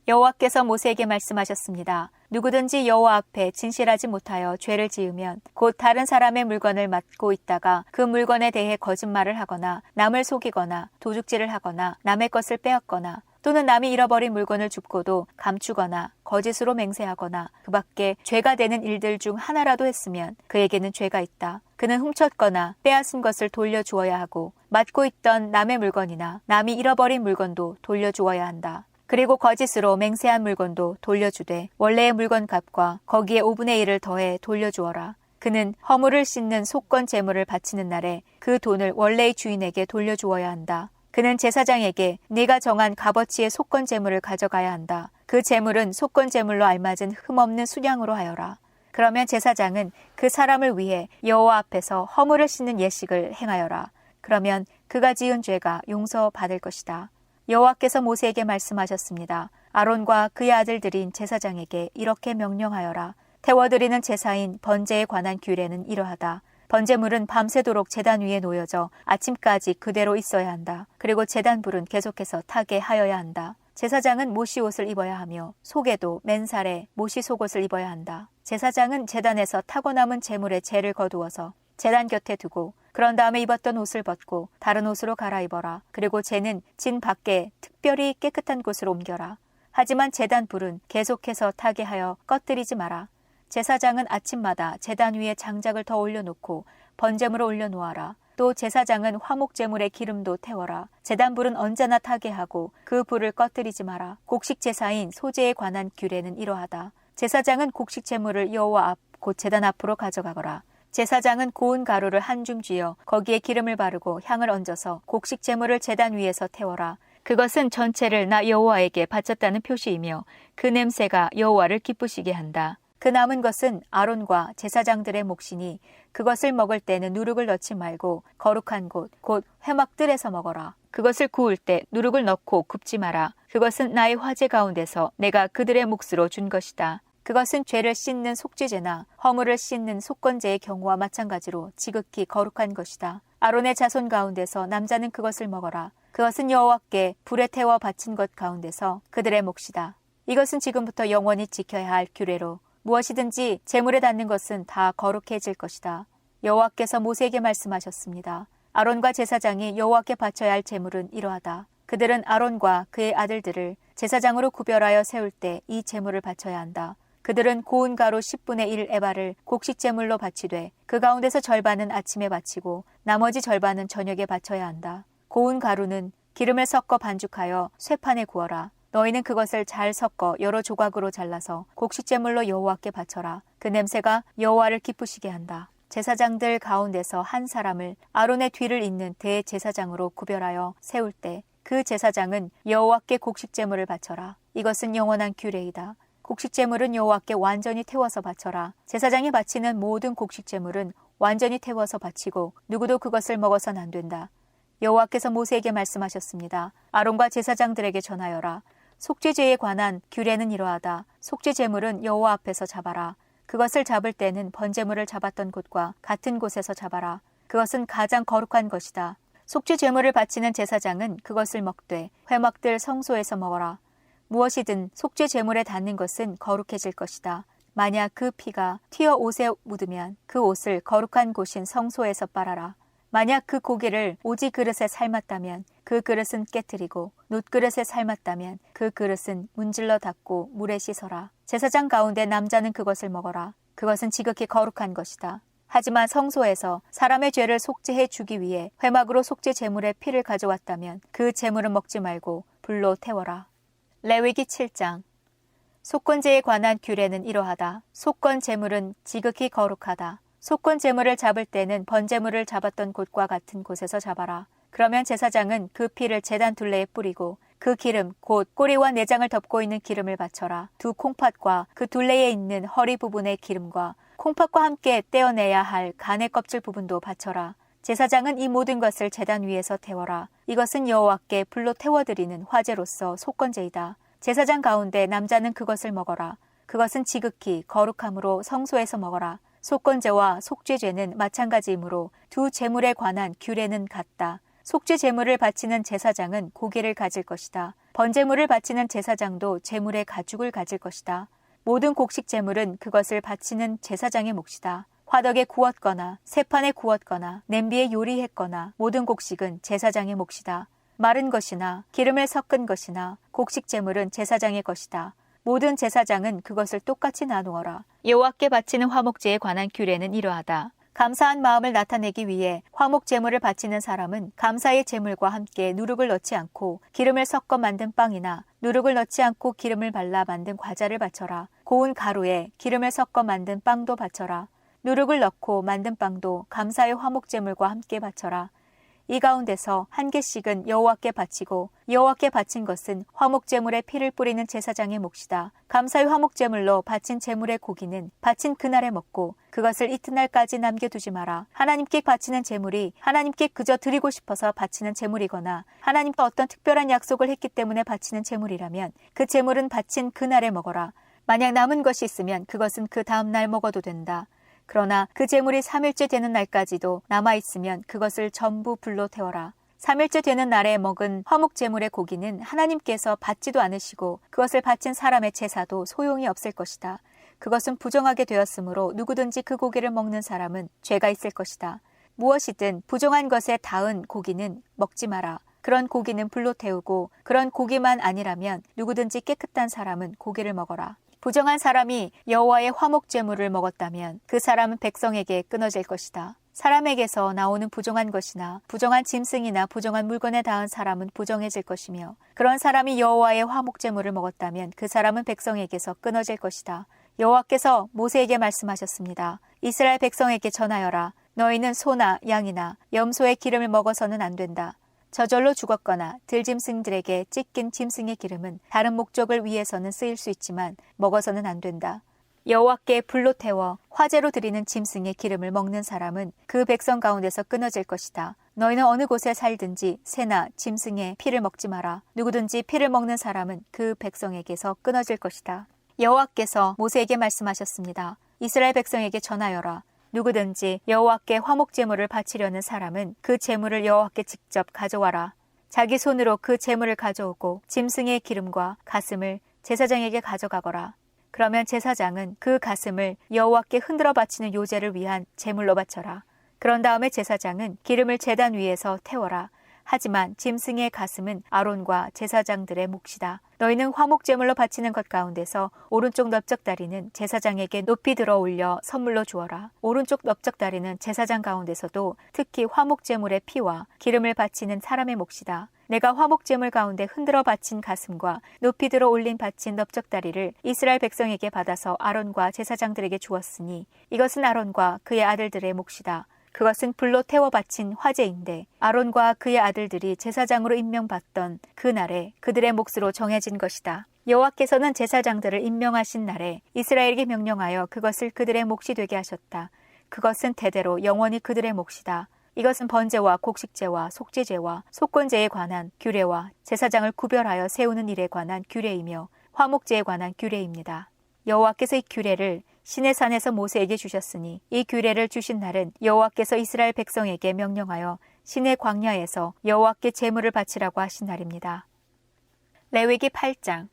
여호와께서 모세에게 말씀하셨습니다. 누구든지 여호와 앞에 진실하지 못하여 죄를 지으면 곧 다른 사람의 물건을 맡고 있다가 그 물건에 대해 거짓말을 하거나 남을 속이거나 도둑질을 하거나 남의 것을 빼앗거나 또는 남이 잃어버린 물건을 줍고도 감추거나 거짓으로 맹세하거나 그 밖에 죄가 되는 일들 중 하나라도 했으면 그에게는 죄가 있다. 그는 훔쳤거나 빼앗은 것을 돌려주어야 하고 맡고 있던 남의 물건이나 남이 잃어버린 물건도 돌려주어야 한다. 그리고 거짓으로 맹세한 물건도 돌려주되 원래의 물건 값과 거기에 5분의 1을 더해 돌려주어라. 그는 허물을 씻는 속건 제물을 바치는 날에 그 돈을 원래의 주인에게 돌려주어야 한다. 그는 제사장에게 네가 정한 값어치의 속건 제물을 가져가야 한다. 그 제물은 속건 제물로 알맞은 흠없는 수량으로 하여라. 그러면 제사장은 그 사람을 위해 여호와 앞에서 허물을 씻는 예식을 행하여라. 그러면 그가 지은 죄가 용서받을 것이다. 여호와께서 모세에게 말씀하셨습니다. 아론과 그의 아들들인 제사장에게 이렇게 명령하여라. 태워드리는 제사인 번제에 관한 규례는 이러하다. 번제물은 밤새도록 제단 위에 놓여져 아침까지 그대로 있어야 한다. 그리고 제단불은 계속해서 타게 하여야 한다. 제사장은 모시 옷을 입어야 하며 속에도 맨살에 모시 속옷을 입어야 한다. 제사장은 제단에서 타고 남은 제물의 재를 거두어서 제단 곁에 두고 그런 다음에 입었던 옷을 벗고 다른 옷으로 갈아입어라. 그리고 재는 진 밖에 특별히 깨끗한 곳으로 옮겨라. 하지만 제단 불은 계속해서 타게 하여 꺼뜨리지 마라. 제사장은 아침마다 제단 위에 장작을 더 올려놓고 번제물을 올려놓아라. 또 제사장은 화목제물에 기름도 태워라. 제단 불은 언제나 타게 하고 그 불을 꺼뜨리지 마라. 곡식 제사인 소제에 관한 규례는 이러하다. 제사장은 곡식 제물을 여호와 앞 곧 제단 앞으로 가져가거라. 제사장은 고운 가루를 한 줌 쥐어 거기에 기름을 바르고 향을 얹어서 곡식 제물을 제단 위에서 태워라. 그것은 전체를 나 여호와에게 바쳤다는 표시이며 그 냄새가 여호와를 기쁘시게 한다. 그 남은 것은 아론과 제사장들의 몫이니 그것을 먹을 때는 누룩을 넣지 말고 거룩한 곳, 곧 회막들에서 먹어라. 그것을 구울 때 누룩을 넣고 굽지 마라. 그것은 나의 화제 가운데서 내가 그들의 몫으로 준 것이다. 그것은 죄를 씻는 속죄제나 허물을 씻는 속건제의 경우와 마찬가지로 지극히 거룩한 것이다. 아론의 자손 가운데서 남자는 그것을 먹어라. 그것은 여호와께 불에 태워 바친 것 가운데서 그들의 몫이다. 이것은 지금부터 영원히 지켜야 할 규례로 무엇이든지 제물에 닿는 것은 다 거룩해질 것이다. 여호와께서 모세에게 말씀하셨습니다. 아론과 제사장이 여호와께 바쳐야 할 제물은 이러하다. 그들은 아론과 그의 아들들을 제사장으로 구별하여 세울 때 이 제물을 바쳐야 한다. 그들은 고운 가루 10분의 1 에바를 곡식 제물로 바치되 그 가운데서 절반은 아침에 바치고 나머지 절반은 저녁에 바쳐야 한다. 고운 가루는 기름을 섞어 반죽하여 쇠판에 구워라. 너희는 그것을 잘 섞어 여러 조각으로 잘라서 곡식 제물로 여호와께 바쳐라. 그 냄새가 여호와를 기쁘시게 한다. 제사장들 가운데서 한 사람을 아론의 뒤를 잇는 대제사장으로 구별하여 세울 때 그 제사장은 여호와께 곡식 제물을 바쳐라. 이것은 영원한 규례이다. 곡식 제물은 여호와께 완전히 태워서 바쳐라. 제사장이 바치는 모든 곡식 제물은 완전히 태워서 바치고 누구도 그것을 먹어서는 안 된다. 여호와께서 모세에게 말씀하셨습니다. 아론과 제사장들에게 전하여라. 속죄제에 관한 규례는 이러하다. 속죄 제물은 여호와 앞에서 잡아라. 그것을 잡을 때는 번제물을 잡았던 곳과 같은 곳에서 잡아라. 그것은 가장 거룩한 것이다. 속죄 제물을 바치는 제사장은 그것을 먹되 회막들 성소에서 먹어라. 무엇이든 속죄 제물에 닿는 것은 거룩해질 것이다. 만약 그 피가 튀어 옷에 묻으면 그 옷을 거룩한 곳인 성소에서 빨아라. 만약 그 고기를 오지 그릇에 삶았다면 그 그릇은 깨뜨리고 놋그릇에 삶았다면 그 그릇은 문질러 닦고 물에 씻어라. 제사장 가운데 남자는 그것을 먹어라. 그것은 지극히 거룩한 것이다. 하지만 성소에서 사람의 죄를 속죄해 주기 위해 회막으로 속죄 제물의 피를 가져왔다면 그 제물은 먹지 말고 불로 태워라. 레위기 7장. 속건제에 관한 규례는 이러하다. 속건 제물은 지극히 거룩하다. 속건 제물을 잡을 때는 번제물을 잡았던 곳과 같은 곳에서 잡아라. 그러면 제사장은 그 피를 제단 둘레에 뿌리고 그 기름 곧 꼬리와 내장을 덮고 있는 기름을 바쳐라. 두 콩팥과 그 둘레에 있는 허리 부분의 기름과 콩팥과 함께 떼어내야 할 간의 껍질 부분도 바쳐라. 제사장은 이 모든 것을 제단 위에서 태워라. 이것은 여호와께 불로 태워드리는 화제로서 속건제이다. 제사장 가운데 남자는 그것을 먹어라. 그것은 지극히 거룩함으로 성소에서 먹어라. 속건제와 속죄제는 마찬가지이므로 두 제물에 관한 규례는 같다. 속죄 제물을 바치는 제사장은 고기를 가질 것이다. 번제물을 바치는 제사장도 제물의 가죽을 가질 것이다. 모든 곡식 제물은 그것을 바치는 제사장의 몫이다. 화덕에 구웠거나 세판에 구웠거나 냄비에 요리했거나 모든 곡식은 제사장의 몫이다. 마른 것이나 기름을 섞은 것이나 곡식 제물은 제사장의 것이다. 모든 제사장은 그것을 똑같이 나누어라. 여호와께 바치는 화목제에 관한 규례는 이러하다. 감사한 마음을 나타내기 위해 화목 제물을 바치는 사람은 감사의 제물과 함께 누룩을 넣지 않고 기름을 섞어 만든 빵이나 누룩을 넣지 않고 기름을 발라 만든 과자를 바쳐라. 고운 가루에 기름을 섞어 만든 빵도 바쳐라. 누룩을 넣고 만든 빵도 감사의 화목 제물과 함께 바쳐라. 이 가운데서 한 개씩은 여호와께 바치고 여호와께 바친 것은 화목제물에 피를 뿌리는 제사장의 몫이다. 감사의 화목제물로 바친 제물의 고기는 바친 그날에 먹고 그것을 이튿날까지 남겨두지 마라. 하나님께 바치는 제물이 하나님께 그저 드리고 싶어서 바치는 제물이거나 하나님과 어떤 특별한 약속을 했기 때문에 바치는 제물이라면 그 제물은 바친 그날에 먹어라. 만약 남은 것이 있으면 그것은 그 다음 날 먹어도 된다. 그러나 그 제물이 3일째 되는 날까지도 남아있으면 그것을 전부 불로 태워라. 3일째 되는 날에 먹은 화목제물의 고기는 하나님께서 받지도 않으시고 그것을 바친 사람의 제사도 소용이 없을 것이다. 그것은 부정하게 되었으므로 누구든지 그 고기를 먹는 사람은 죄가 있을 것이다. 무엇이든 부정한 것에 닿은 고기는 먹지 마라. 그런 고기는 불로 태우고 그런 고기만 아니라면 누구든지 깨끗한 사람은 고기를 먹어라. 부정한 사람이 여호와의 화목제물을 먹었다면 그 사람은 백성에게 끊어질 것이다. 사람에게서 나오는 부정한 것이나 부정한 짐승이나 부정한 물건에 닿은 사람은 부정해질 것이며 그런 사람이 여호와의 화목제물을 먹었다면 그 사람은 백성에게서 끊어질 것이다. 여호와께서 모세에게 말씀하셨습니다. 이스라엘 백성에게 전하여라. 너희는 소나 양이나 염소의 기름을 먹어서는 안 된다. 저절로 죽었거나 들짐승들에게 찢긴 짐승의 기름은 다른 목적을 위해서는 쓰일 수 있지만 먹어서는 안 된다. 여호와께 불로 태워 화제로 드리는 짐승의 기름을 먹는 사람은 그 백성 가운데서 끊어질 것이다. 너희는 어느 곳에 살든지 새나 짐승의 피를 먹지 마라. 누구든지 피를 먹는 사람은 그 백성에게서 끊어질 것이다. 여호와께서 모세에게 말씀하셨습니다. 이스라엘 백성에게 전하여라. 누구든지 여호와께 화목제물을 바치려는 사람은 그 제물을 여호와께 직접 가져와라. 자기 손으로 그 제물을 가져오고 짐승의 기름과 가슴을 제사장에게 가져가거라. 그러면 제사장은 그 가슴을 여호와께 흔들어 바치는 요제를 위한 제물로 바쳐라. 그런 다음에 제사장은 기름을 제단 위에서 태워라. 하지만 짐승의 가슴은 아론과 제사장들의 몫이다. 너희는 화목제물로 바치는 것 가운데서 오른쪽 넓적다리는 제사장에게 높이 들어 올려 선물로 주어라. 오른쪽 넓적다리는 제사장 가운데서도 특히 화목제물의 피와 기름을 바치는 사람의 몫이다. 내가 화목제물 가운데 흔들어 바친 가슴과 높이 들어 올린 바친 넓적다리를 이스라엘 백성에게 받아서 아론과 제사장들에게 주었으니 이것은 아론과 그의 아들들의 몫이다. 그것은 불로 태워 바친 화제인데 아론과 그의 아들들이 제사장으로 임명받던 그 날에 그들의 몫으로 정해진 것이다. 여호와께서는 제사장들을 임명하신 날에 이스라엘에게 명령하여 그것을 그들의 몫이 되게 하셨다. 그것은 대대로 영원히 그들의 몫이다. 이것은 번제와 곡식제와 속죄제와 속건제에 관한 규례와 제사장을 구별하여 세우는 일에 관한 규례이며 화목제에 관한 규례입니다. 여호와께서 이 규례를 시내산에서 모세에게 주셨으니 이 규례를 주신 날은 여호와께서 이스라엘 백성에게 명령하여 시내 광야에서 여호와께 제물을 바치라고 하신 날입니다. 레위기 8장.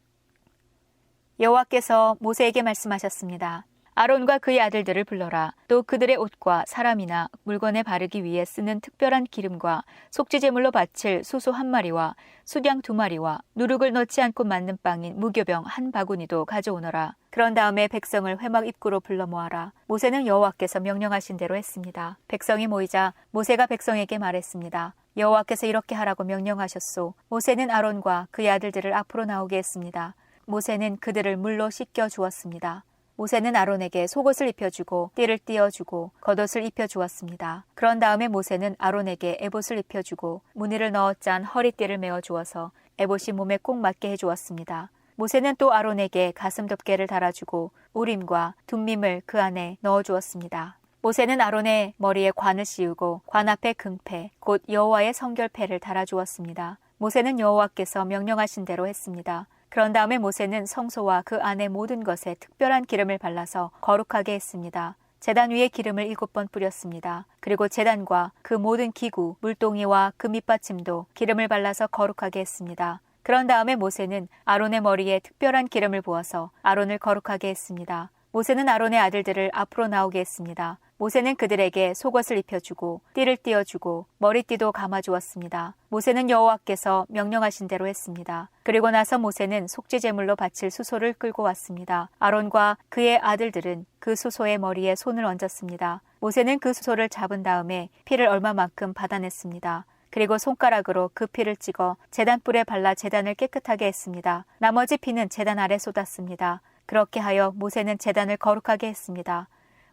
여호와께서 모세에게 말씀하셨습니다. 아론과 그의 아들들을 불러라. 또 그들의 옷과 사람이나 물건에 바르기 위해 쓰는 특별한 기름과 속죄제물로 바칠 수소 1마리와 수양 2마리와 누룩을 넣지 않고 만든 빵인 무교병 1바구니도 가져오너라. 그런 다음에 백성을 회막 입구로 불러 모아라. 모세는 여호와께서 명령하신 대로 했습니다. 백성이 모이자 모세가 백성에게 말했습니다. 여호와께서 이렇게 하라고 명령하셨소. 모세는 아론과 그의 아들들을 앞으로 나오게 했습니다. 모세는 그들을 물로 씻겨 주었습니다. 모세는 아론에게 속옷을 입혀주고 띠를 띄어주고 겉옷을 입혀주었습니다. 그런 다음에 모세는 아론에게 에봇을 입혀주고 무늬를 넣어 짠 허리띠를 메어주어서 에봇이 몸에 꼭 맞게 해주었습니다. 모세는 또 아론에게 가슴 덮개를 달아주고 우림과 둠밈을 그 안에 넣어주었습니다. 모세는 아론의 머리에 관을 씌우고 관 앞에 금패, 곧 여호와의 성결패를 달아주었습니다. 모세는 여호와께서 명령하신 대로 했습니다. 그런 다음에 모세는 성소와 그 안의 모든 것에 특별한 기름을 발라서 거룩하게 했습니다. 제단 위에 기름을 7번 뿌렸습니다. 그리고 제단과 그 모든 기구, 물동이와 그 밑받침도 기름을 발라서 거룩하게 했습니다. 그런 다음에 모세는 아론의 머리에 특별한 기름을 부어서 아론을 거룩하게 했습니다. 모세는 아론의 아들들을 앞으로 나오게 했습니다. 모세는 그들에게 속옷을 입혀주고 띠를 띄어주고 머리띠도 감아주었습니다. 모세는 여호와께서 명령하신 대로 했습니다. 그리고 나서 모세는 속죄제물로 바칠 수소를 끌고 왔습니다. 아론과 그의 아들들은 그 수소의 머리에 손을 얹었습니다. 모세는 그 수소를 잡은 다음에 피를 얼마만큼 받아냈습니다. 그리고 손가락으로 그 피를 찍어 제단불에 발라 제단을 깨끗하게 했습니다. 나머지 피는 제단 아래 쏟았습니다. 그렇게 하여 모세는 제단을 거룩하게 했습니다.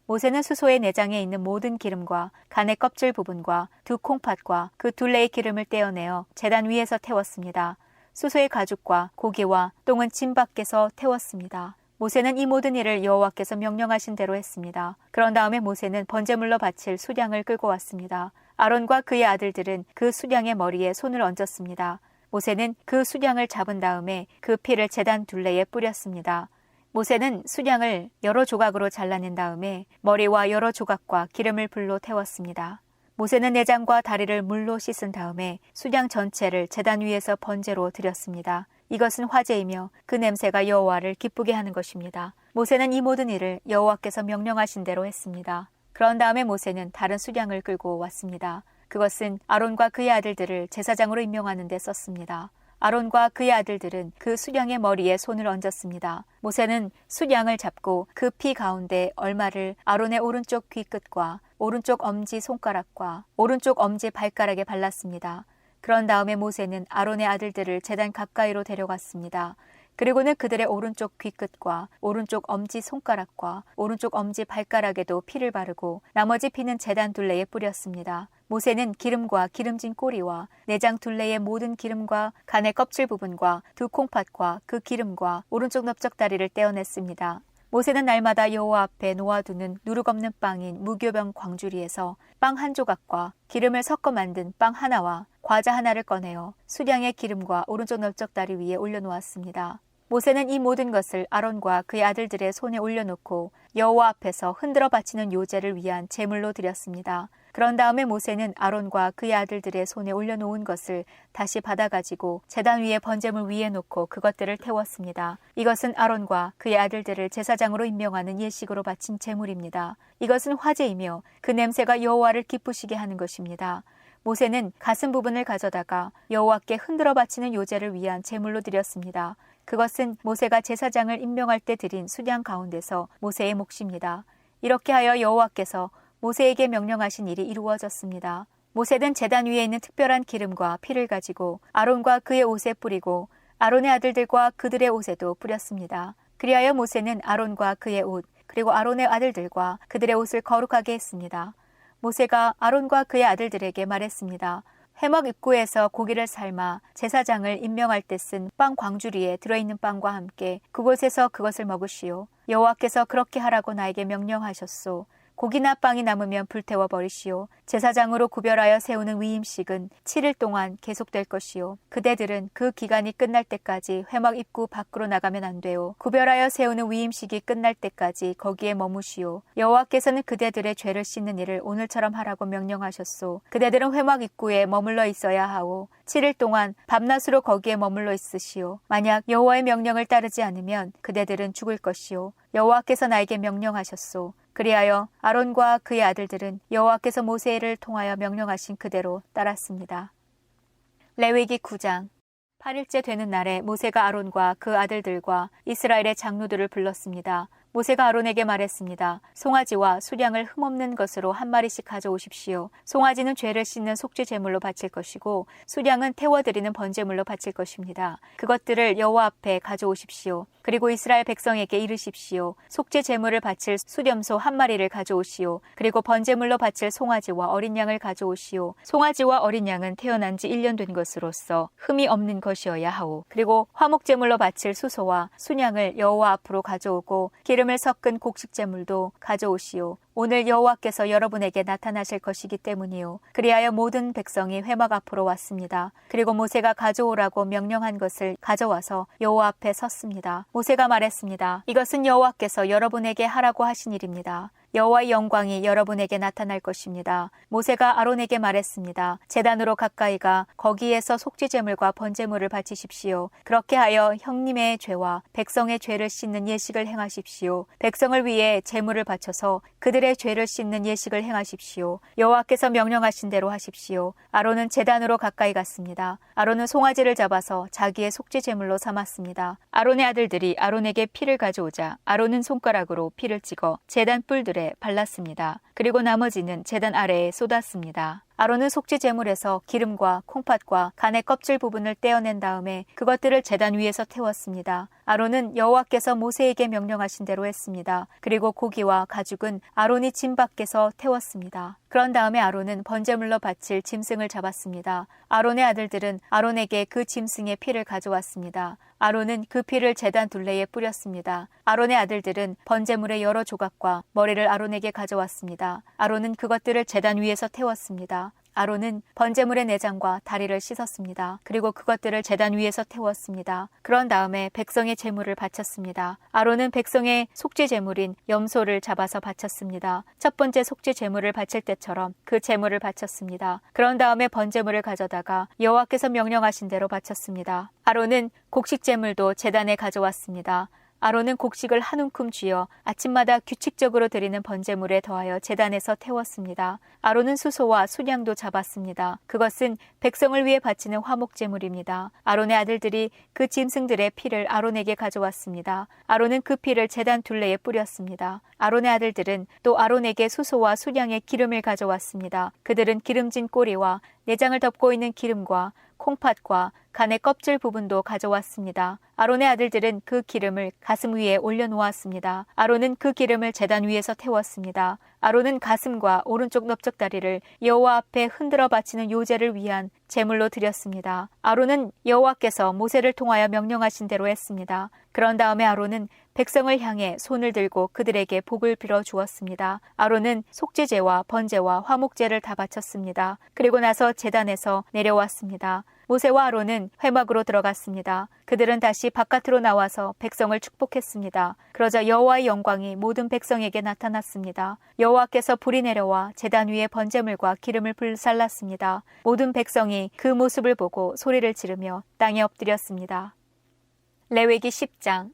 모세는 수소의 내장에 있는 모든 기름과 간의 껍질 부분과 두 콩팥과 그 둘레의 기름을 떼어내어 제단 위에서 태웠습니다. 수소의 가죽과 고기와 똥은 진 밖에서 태웠습니다. 모세는 이 모든 일을 여호와께서 명령하신 대로 했습니다. 그런 다음에 모세는 번제물로 바칠 수량을 끌고 왔습니다. 아론과 그의 아들들은 그 수량의 머리에 손을 얹었습니다. 모세는 그 수량을 잡은 다음에 그 피를 제단 둘레에 뿌렸습니다. 모세는 수량을 여러 조각으로 잘라낸 다음에 머리와 여러 조각과 기름을 불로 태웠습니다. 모세는 내장과 다리를 물로 씻은 다음에 수량 전체를 제단 위에서 번제로 드렸습니다. 이것은 화제이며 그 냄새가 여호와를 기쁘게 하는 것입니다. 모세는 이 모든 일을 여호와께서 명령하신 대로 했습니다. 그런 다음에 모세는 다른 수량을 끌고 왔습니다. 그것은 아론과 그의 아들들을 제사장으로 임명하는 데 썼습니다. 아론과 그의 아들들은 그 수량의 머리에 손을 얹었습니다. 모세는 수량을 잡고 그 피 가운데 얼마를 아론의 오른쪽 귀끝과 오른쪽 엄지 손가락과 오른쪽 엄지 발가락에 발랐습니다. 그런 다음에 모세는 아론의 아들들을 제단 가까이로 데려갔습니다. 그리고는 그들의 오른쪽 귀끝과 오른쪽 엄지 손가락과 오른쪽 엄지 발가락에도 피를 바르고 나머지 피는 제단 둘레에 뿌렸습니다. 모세는 기름과 기름진 꼬리와 내장 둘레의 모든 기름과 간의 껍질 부분과 두 콩팥과 그 기름과 오른쪽 넓적다리를 떼어냈습니다. 모세는 날마다 여호와 앞에 놓아두는 누룩 없는 빵인 무교병 광주리에서 빵 한 조각과 기름을 섞어 만든 빵 하나와 과자 하나를 꺼내어 수량의 기름과 오른쪽 넓적다리 위에 올려놓았습니다. 모세는 이 모든 것을 아론과 그의 아들들의 손에 올려놓고 여호와 앞에서 흔들어 바치는 요제를 위한 제물로 드렸습니다. 그런 다음에 모세는 아론과 그의 아들들의 손에 올려놓은 것을 다시 받아가지고 제단 위에 번제물 위에 놓고 그것들을 태웠습니다. 이것은 아론과 그의 아들들을 제사장으로 임명하는 예식으로 바친 제물입니다. 이것은 화제이며 그 냄새가 여호와를 기쁘시게 하는 것입니다. 모세는 가슴 부분을 가져다가 여호와께 흔들어 바치는 요제를 위한 제물로 드렸습니다. 그것은 모세가 제사장을 임명할 때 드린 수량 가운데서 모세의 몫입니다. 이렇게 하여 여호와께서 모세에게 명령하신 일이 이루어졌습니다. 모세는 제단 위에 있는 특별한 기름과 피를 가지고 아론과 그의 옷에 뿌리고 아론의 아들들과 그들의 옷에도 뿌렸습니다. 그리하여 모세는 아론과 그의 옷 그리고 아론의 아들들과 그들의 옷을 거룩하게 했습니다. 모세가 아론과 그의 아들들에게 말했습니다. 회막 입구에서 고기를 삶아 제사장을 임명할 때 쓴 빵 광주리에 들어있는 빵과 함께 그곳에서 그것을 먹으시오. 여호와께서 그렇게 하라고 나에게 명령하셨소. 고기나 빵이 남으면 불태워 버리시오. 제사장으로 구별하여 세우는 위임식은 7일 동안 계속될 것이요. 그대들은 그 기간이 끝날 때까지 회막 입구 밖으로 나가면 안 돼요. 구별하여 세우는 위임식이 끝날 때까지 거기에 머무시오. 여호와께서는 그대들의 죄를 씻는 일을 오늘처럼 하라고 명령하셨소. 그대들은 회막 입구에 머물러 있어야 하오. 7일 동안 밤낮으로 거기에 머물러 있으시오. 만약 여호와의 명령을 따르지 않으면 그대들은 죽을 것이오. 여호와께서 나에게 명령하셨소. 그리하여 아론과 그의 아들들은 여호와께서 모세를 통하여 명령하신 그대로 따랐습니다. 레위기 9장. 8일째 되는 날에 모세가 아론과 그 아들들과 이스라엘의 장로들을 불렀습니다. 모세가 아론에게 말했습니다. 송아지와 수량을 흠없는 것으로 한 마리씩 가져오십시오. 송아지는 죄를 씻는 속죄 제물로 바칠 것이고 수량은 태워드리는 번제물로 바칠 것입니다. 그것들을 여호와 앞에 가져오십시오. 그리고 이스라엘 백성에게 이르십시오. 속죄 제물을 바칠 수렴소 한 마리를 가져오시오. 그리고 번제물로 바칠 송아지와 어린 양을 가져오시오. 송아지와 어린 양은 태어난 지 1년 된 것으로서 흠이 없는 것이어야 하오. 그리고 화목 제물로 바칠 수소와 순양을 여호와 앞으로 가져오고 기름을 섞은 곡식 제물도 가져오시오. 오늘 여호와께서 여러분에게 나타나실 것이기 때문이요. 그리하여 모든 백성이 회막 앞으로 왔습니다. 그리고 모세가 가져오라고 명령한 것을 가져와서 여호와 앞에 섰습니다. 모세가 말했습니다. 이것은 여호와께서 여러분에게 하라고 하신 일입니다. 여호와의 영광이 여러분에게 나타날 것입니다. 모세가 아론에게 말했습니다. 제단으로 가까이 가 거기에서 속죄제물과 번제물을 바치십시오. 그렇게 하여 형님의 죄와 백성의 죄를 씻는 예식을 행하십시오. 백성을 위해 제물을 바쳐서 그들의 죄를 씻는 예식을 행하십시오. 여호와께서 명령하신 대로 하십시오. 아론은 제단으로 가까이 갔습니다. 아론은 송아지를 잡아서 자기의 속죄제물로 삼았습니다. 아론의 아들들이 아론에게 피를 가져오자 아론은 손가락으로 피를 찍어 제단 뿔들에 발랐습니다. 그리고 나머지는 제단 아래에 쏟았습니다. 아론은 속죄 제물에서 기름과 콩팥과 간의 껍질 부분을 떼어낸 다음에 그것들을 제단 위에서 태웠습니다. 아론은 여호와께서 모세에게 명령하신 대로 했습니다. 그리고 고기와 가죽은 아론이 짐 밖에서 태웠습니다. 그런 다음에 아론은 번제물로 바칠 짐승을 잡았습니다. 아론의 아들들은 아론에게 그 짐승의 피를 가져왔습니다. 아론은 그 피를 제단 둘레에 뿌렸습니다. 아론의 아들들은 번제물의 여러 조각과 머리를 아론에게 가져왔습니다. 아론은 그것들을 제단 위에서 태웠습니다. 아론은 번제물의 내장과 다리를 씻었습니다. 그리고 그것들을 제단 위에서 태웠습니다. 그런 다음에 백성의 제물을 바쳤습니다. 아론은 백성의 속죄 제물인 염소를 잡아서 바쳤습니다. 첫 번째 속죄 제물을 바칠 때처럼 그 제물을 바쳤습니다. 그런 다음에 번제물을 가져다가 여호와께서 명령하신 대로 바쳤습니다. 아론은 곡식 제물도 제단에 가져왔습니다. 아론은 곡식을 한 움큼 쥐어 아침마다 규칙적으로 드리는 번제물에 더하여 제단에서 태웠습니다. 아론은 수소와 순양도 잡았습니다. 그것은 백성을 위해 바치는 화목제물입니다. 아론의 아들들이 그 짐승들의 피를 아론에게 가져왔습니다. 아론은 그 피를 제단 둘레에 뿌렸습니다. 아론의 아들들은 또 아론에게 수소와 순양의 기름을 가져왔습니다. 그들은 기름진 꼬리와 내장을 덮고 있는 기름과 콩팥과 간의 껍질 부분도 가져왔습니다. 아론의 아들들은 그 기름을 가슴 위에 올려놓았습니다. 아론은 그 기름을 제단 위에서 태웠습니다. 아론은 가슴과 오른쪽 넓적다리를 여호와 앞에 흔들어 바치는 요제를 위한 제물로 드렸습니다. 아론은 여호와께서 모세를 통하여 명령하신 대로 했습니다. 그런 다음에 아론은 백성을 향해 손을 들고 그들에게 복을 빌어 주었습니다. 아론은 속죄제와 번제와 화목제를 다 바쳤습니다. 그리고 나서 제단에서 내려왔습니다. 모세와 아론은 회막으로 들어갔습니다. 그들은 다시 바깥으로 나와서 백성을 축복했습니다. 그러자 여호와의 영광이 모든 백성에게 나타났습니다. 여호와께서 불이 내려와 제단 위에 번제물과 기름을 불살랐습니다. 모든 백성이 그 모습을 보고 소리를 지르며 땅에 엎드렸습니다. 레위기 10장.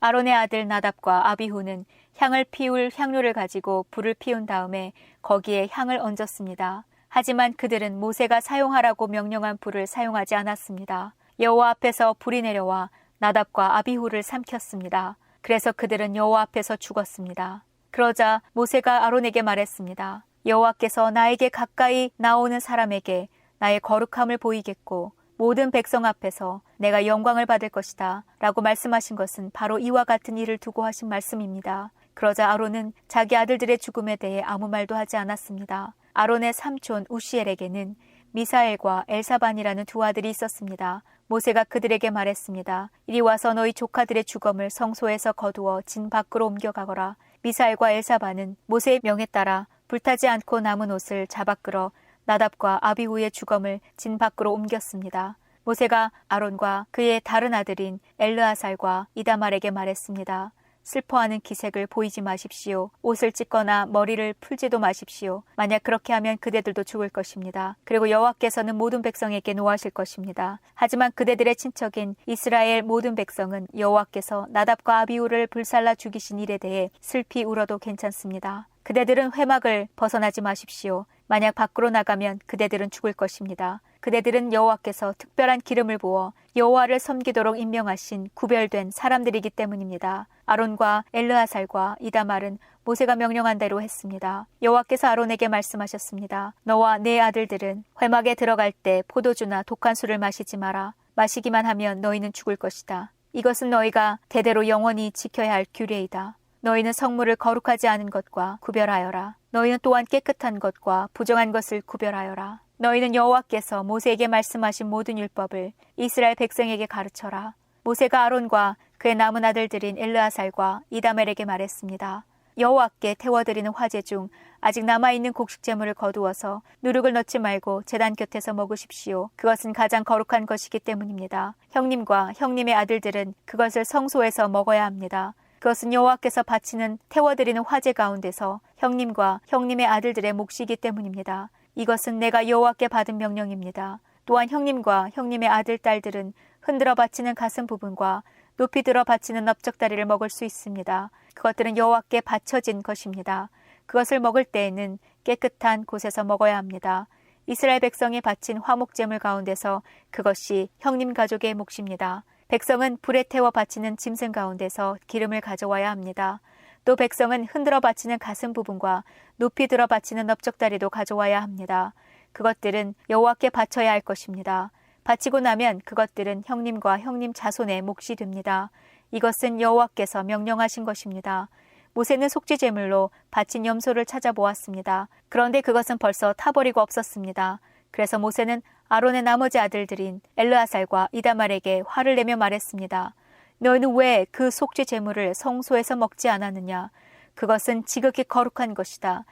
아론의 아들 나답과 아비후는 향을 피울 향료를 가지고 불을 피운 다음에 거기에 향을 얹었습니다. 하지만 그들은 모세가 사용하라고 명령한 불을 사용하지 않았습니다. 여호와 앞에서 불이 내려와 나답과 아비후를 삼켰습니다. 그래서 그들은 여호와 앞에서 죽었습니다. 그러자 모세가 아론에게 말했습니다. 여호와께서 나에게 가까이 나오는 사람에게 나의 거룩함을 보이겠고 모든 백성 앞에서 내가 영광을 받을 것이다 라고 말씀하신 것은 바로 이와 같은 일을 두고 하신 말씀입니다. 그러자 아론은 자기 아들들의 죽음에 대해 아무 말도 하지 않았습니다. 아론의 삼촌 우시엘에게는 미사엘과 엘사반이라는 두 아들이 있었습니다. 모세가 그들에게 말했습니다. 이리 와서 너희 조카들의 죽음을 성소에서 거두어 진 밖으로 옮겨가거라. 미사엘과 엘사바는 모세의 명에 따라 불타지 않고 남은 옷을 잡아 끌어 나답과 아비후의 주검을 진 밖으로 옮겼습니다. 모세가 아론과 그의 다른 아들인 엘르아살과 이다말에게 말했습니다. 슬퍼하는 기색을 보이지 마십시오. 옷을 찢거나 머리를 풀지도 마십시오. 만약 그렇게 하면 그대들도 죽을 것입니다. 그리고 여호와께서는 모든 백성에게 노하실 것입니다. 하지만 그대들의 친척인 이스라엘 모든 백성은 여호와께서 나답과 아비후를 불살라 죽이신 일에 대해 슬피 울어도 괜찮습니다. 그대들은 회막을 벗어나지 마십시오. 만약 밖으로 나가면 그대들은 죽을 것입니다. 그대들은 여호와께서 특별한 기름을 부어 여호와를 섬기도록 임명하신 구별된 사람들이기 때문입니다. 아론과 엘르아살과 이다말은 모세가 명령한 대로 했습니다. 여호와께서 아론에게 말씀하셨습니다. 너와 네 아들들은 회막에 들어갈 때 포도주나 독한 술을 마시지 마라. 마시기만 하면 너희는 죽을 것이다. 이것은 너희가 대대로 영원히 지켜야 할 규례이다. 너희는 성물을 거룩하지 않은 것과 구별하여라. 너희는 또한 깨끗한 것과 부정한 것을 구별하여라. 너희는 여호와께서 모세에게 말씀하신 모든 율법을 이스라엘 백성에게 가르쳐라. 모세가 아론과 그의 남은 아들들인 엘르아살과 이다멜에게 말했습니다. 여호와께 태워드리는 화제 중 아직 남아있는 곡식 제물을 거두어서 누룩을 넣지 말고 제단 곁에서 먹으십시오. 그것은 가장 거룩한 것이기 때문입니다. 형님과 형님의 아들들은 그것을 성소에서 먹어야 합니다. 그것은 여호와께서 바치는 태워드리는 화제 가운데서 형님과 형님의 아들들의 몫이기 때문입니다. 이것은 내가 여호와께 받은 명령입니다. 또한 형님과 형님의 아들, 딸들은 흔들어 바치는 가슴 부분과 높이 들어 바치는 넓적다리를 먹을 수 있습니다. 그것들은 여호와께 바쳐진 것입니다. 그것을 먹을 때에는 깨끗한 곳에서 먹어야 합니다. 이스라엘 백성이 바친 화목제물 가운데서 그것이 형님 가족의 몫입니다. 백성은 불에 태워 바치는 짐승 가운데서 기름을 가져와야 합니다. 또 백성은 흔들어 바치는 가슴 부분과 높이 들어 바치는 넓적다리도 가져와야 합니다. 그것들은 여호와께 바쳐야 할 것입니다. 바치고 나면 그것들은 형님과 형님 자손의 몫이 됩니다. 이것은 여호와께서 명령하신 것입니다. 모세는 속죄제물로 바친 염소를 찾아보았습니다. 그런데 그것은 벌써 타버리고 없었습니다. 그래서 모세는 아론의 나머지 아들들인 엘르아살과 이다말에게 화를 내며 말했습니다. 너희는 왜 그 속죄 제물을 성소에서 먹지 않았느냐? 그것은 지극히 거룩한 것이다.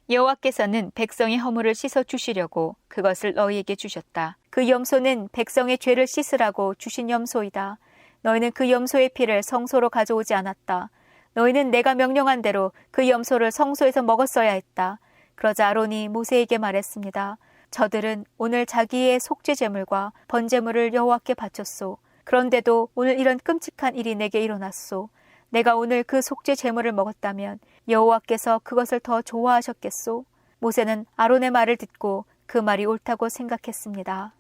여호와께서는 백성의 허물을 씻어 주시려고 그것을 너희에게 주셨다. 그 염소는 백성의 죄를 씻으라고 주신 염소이다. 너희는 그 염소의 피를 성소로 가져오지 않았다. 너희는 내가 명령한 대로 그 염소를 성소에서 먹었어야 했다. 그러자 아론이 모세에게 말했습니다. 저들은 오늘 자기의 속죄 제물과 번제물을 여호와께 바쳤소. 그런데도 오늘 이런 끔찍한 일이 내게 일어났소. 내가 오늘 그 속죄 제물을 먹었다면 여호와께서 그것을 더 좋아하셨겠소? 모세는 아론의 말을 듣고 그 말이 옳다고 생각했습니다.